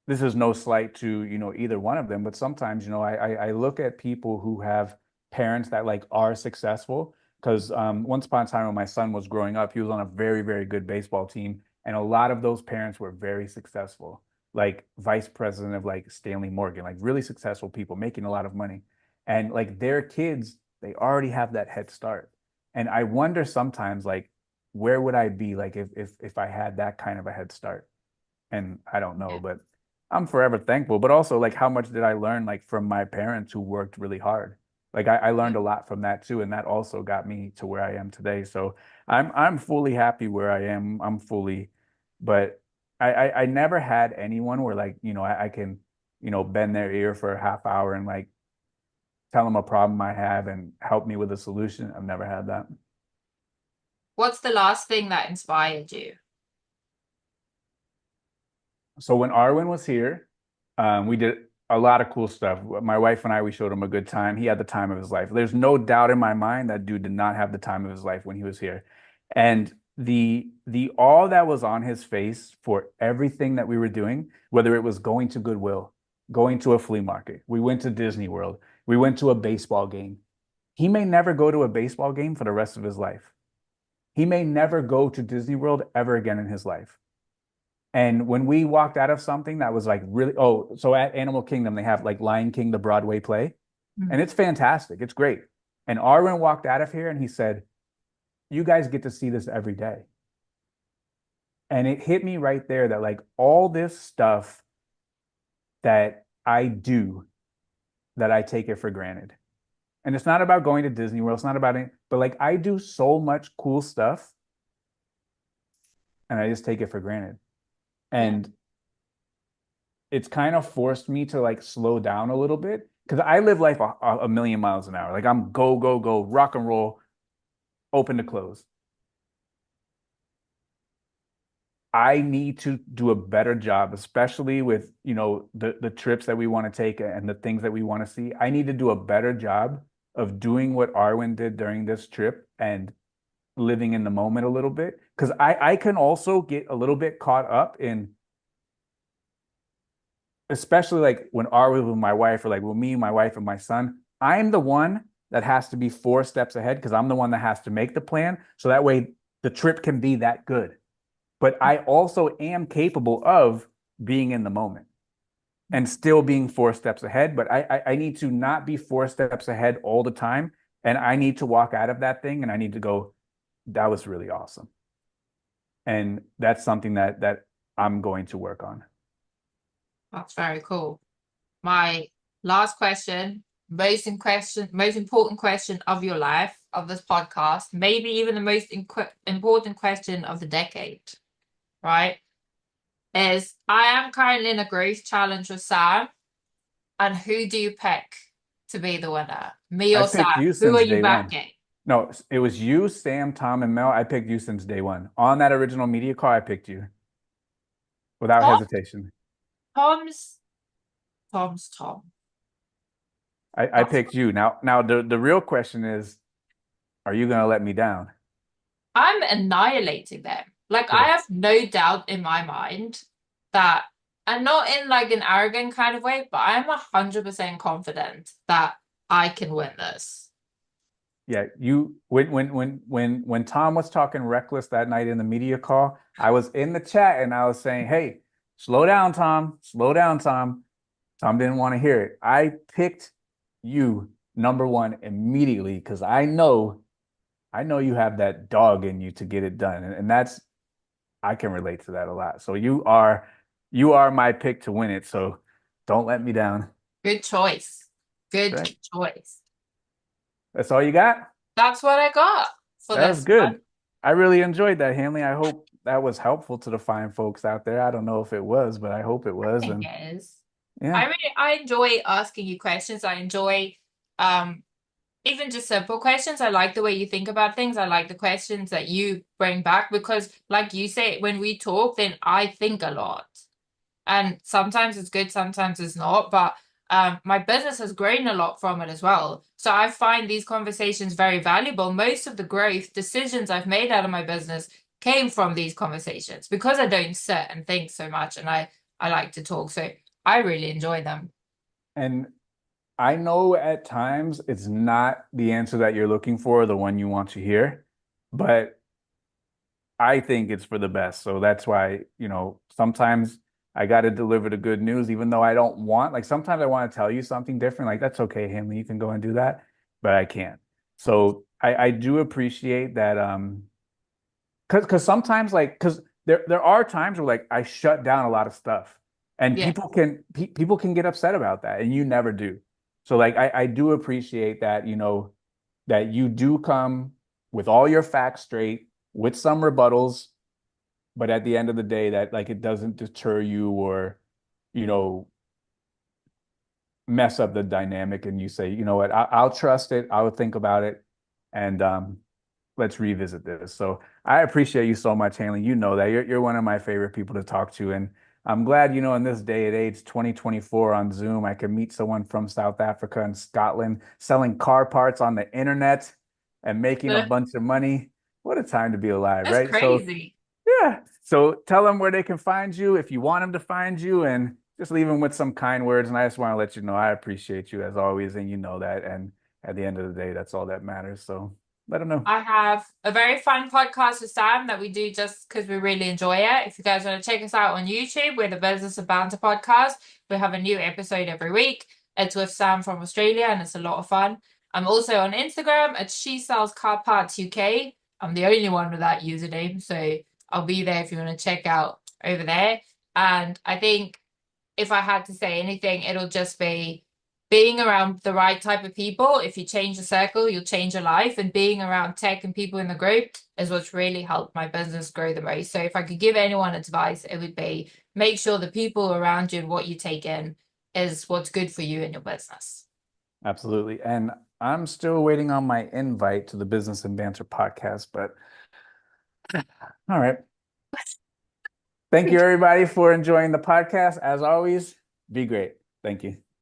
this is no slight to, either one of them, but sometimes, I look at people who have parents that like are successful. Because once upon a time when my son was growing up, he was on a very, very good baseball team, and a lot of those parents were very successful, like vice president of like Stanley Morgan, like really successful people making a lot of money. And like their kids, they already have that head start. And I wonder sometimes like where would I be like if I had that kind of a head start? And I don't know, Yeah. but I'm forever thankful. But also like how much did I learn like from my parents who worked really hard? Like I learned a lot from that too, and that also got me to where I am today. So I'm fully happy where I am. I'm fully, but I never had anyone where like, I can, bend their ear for a half hour and like tell them a problem I have and help me with a solution. I've never had that. What's the last thing that inspired you? So when Arwen was here, we did a lot of cool stuff. My wife and I, we showed him a good time. He had the time of his life. There's no doubt in my mind that dude did not have the time of his life when he was here. And the all that was on his face for everything that we were doing, whether it was going to Goodwill, going to a flea market, we went to Disney World, we went to a baseball game. He may never go to a baseball game for the rest of his life. He may never go to Disney World ever again in his life. And when we walked out of something that was like really, oh, so at Animal Kingdom, they have like Lion King, the Broadway play, and it's fantastic. It's great. And Arwen walked out of here and he said, you guys get to see this every day. And it hit me right there that like all this stuff that I do, that I take it for granted. And it's not about going to Disney World. It's not about it, but like I do so much cool stuff and I just take it for granted. Yeah. And it's kind of forced me to like slow down a little bit because I live life a million miles an hour. Like I'm go, go, go, rock and roll, open to close. I need to do a better job, especially with, the trips that we want to take and the things that we want to see. I need to do a better job of doing what Arwen did during this trip and living in the moment a little bit. Because I can also get a little bit caught up in, especially like when I was with my wife or like with me, my wife, and my son, I'm the one that has to be 4 steps ahead because I'm the one that has to make the plan. So that way the trip can be that good. But I also am capable of being in the moment and still being 4 steps ahead. But I need to not be 4 steps ahead all the time. And I need to walk out of that thing and I need to go, that was really awesome. And that's something that I'm going to work on. That's very cool. My last question, most important question of your life, of this podcast, maybe even the most important question of the decade, right? Is I am currently in a growth challenge with Sam, and who do you pick to be the winner? Me I or Sam? picked you Who are since you day one. backing? No, it was you, Sam, Tom, and Mel. I picked you since day one. On that original media call, I picked you without Tom? hesitation. Tom's Tom. I picked you. Now the real question is, are you gonna let me down? I'm annihilating them. Like, I Good. have no doubt in my mind that, and not in like an arrogant kind of way, but I'm 100% confident that I can win this. Yeah, you when Tom was talking reckless that night in the media call, I was in the chat and I was saying, "Hey, slow down, Tom. Slow down, Tom." Tom didn't want to hear it. I picked you number one immediately because I know you have that dog in you to get it done. And that's I can relate to that a lot. So you are my pick to win it. So don't let me down. Good choice. Good Right? choice. That's all you got? That's what I got for That was this one. good. I really enjoyed that, Hanley. I hope that was helpful to the fine folks out there. I don't know if it was, but I hope it I was. think And it is. yeah, I enjoy asking you questions. I enjoy um even just simple questions. I like the way you think about things. I like the questions that you bring back because, like you say, when we talk, then I think a lot. And sometimes it's good, sometimes it's not. But my business has grown a lot from it as well. So I find these conversations very valuable. Most of the growth decisions I've made out of my business came from these conversations because I don't sit and think so much, and I like to talk. So I really enjoy them. And I know at times it's not the answer that you're looking for, the one you want to hear, but I think it's for the best. So that's why, sometimes I got to deliver the good news, even though I don't want, like, sometimes I want to tell you something different. Like, that's okay, Hanley, you can go and do that, but I can't. So I do appreciate that. Because sometimes, like, because there are times where, like, I shut down a lot of stuff, and Yeah. people can get upset about that, and you never do. So, like, I do appreciate that, that you do come with all your facts straight, with some rebuttals, but at the end of the day, that, like, it doesn't deter you or, you know, mess up the dynamic, and you say, you know what, I'll trust it, I'll think about it, and let's revisit this. So I appreciate you so much, Hanley. You know that you're one of my favorite people to talk to, and I'm glad, in this day and age, 2024, on Zoom, I can meet someone from South Africa and Scotland selling car parts on the internet and making a bunch of money. What a time to be alive, That's right? So crazy. yeah. So tell them where they can find you if you want them to find you, and just leave them with some kind words. And I just want to let you know I appreciate you as always, and you know that. And at the end of the day, that's all that matters. So let them know. I have a very fun podcast with Sam that we do just because we really enjoy it. If you guys want to check us out on YouTube, we're the Business of Banter podcast. We have a new episode every week. It's with Sam from Australia, and it's a lot of fun. I'm also on Instagram at She Sells Car Parts UK. I'm the only one with that username, so I'll be there if you want to check out over there. And I think if I had to say anything, it'll just be being around the right type of people. If you change the circle, you'll change your life. And being around tech and people in the group is what's really helped my business grow the most. So if I could give anyone advice, it would be make sure the people around you and what you take in is what's good for you and your business. Absolutely. And I'm still waiting on my invite to the Business and Banter podcast, but all right. Thank you, everybody, for enjoying the podcast. As always, be great. Thank you.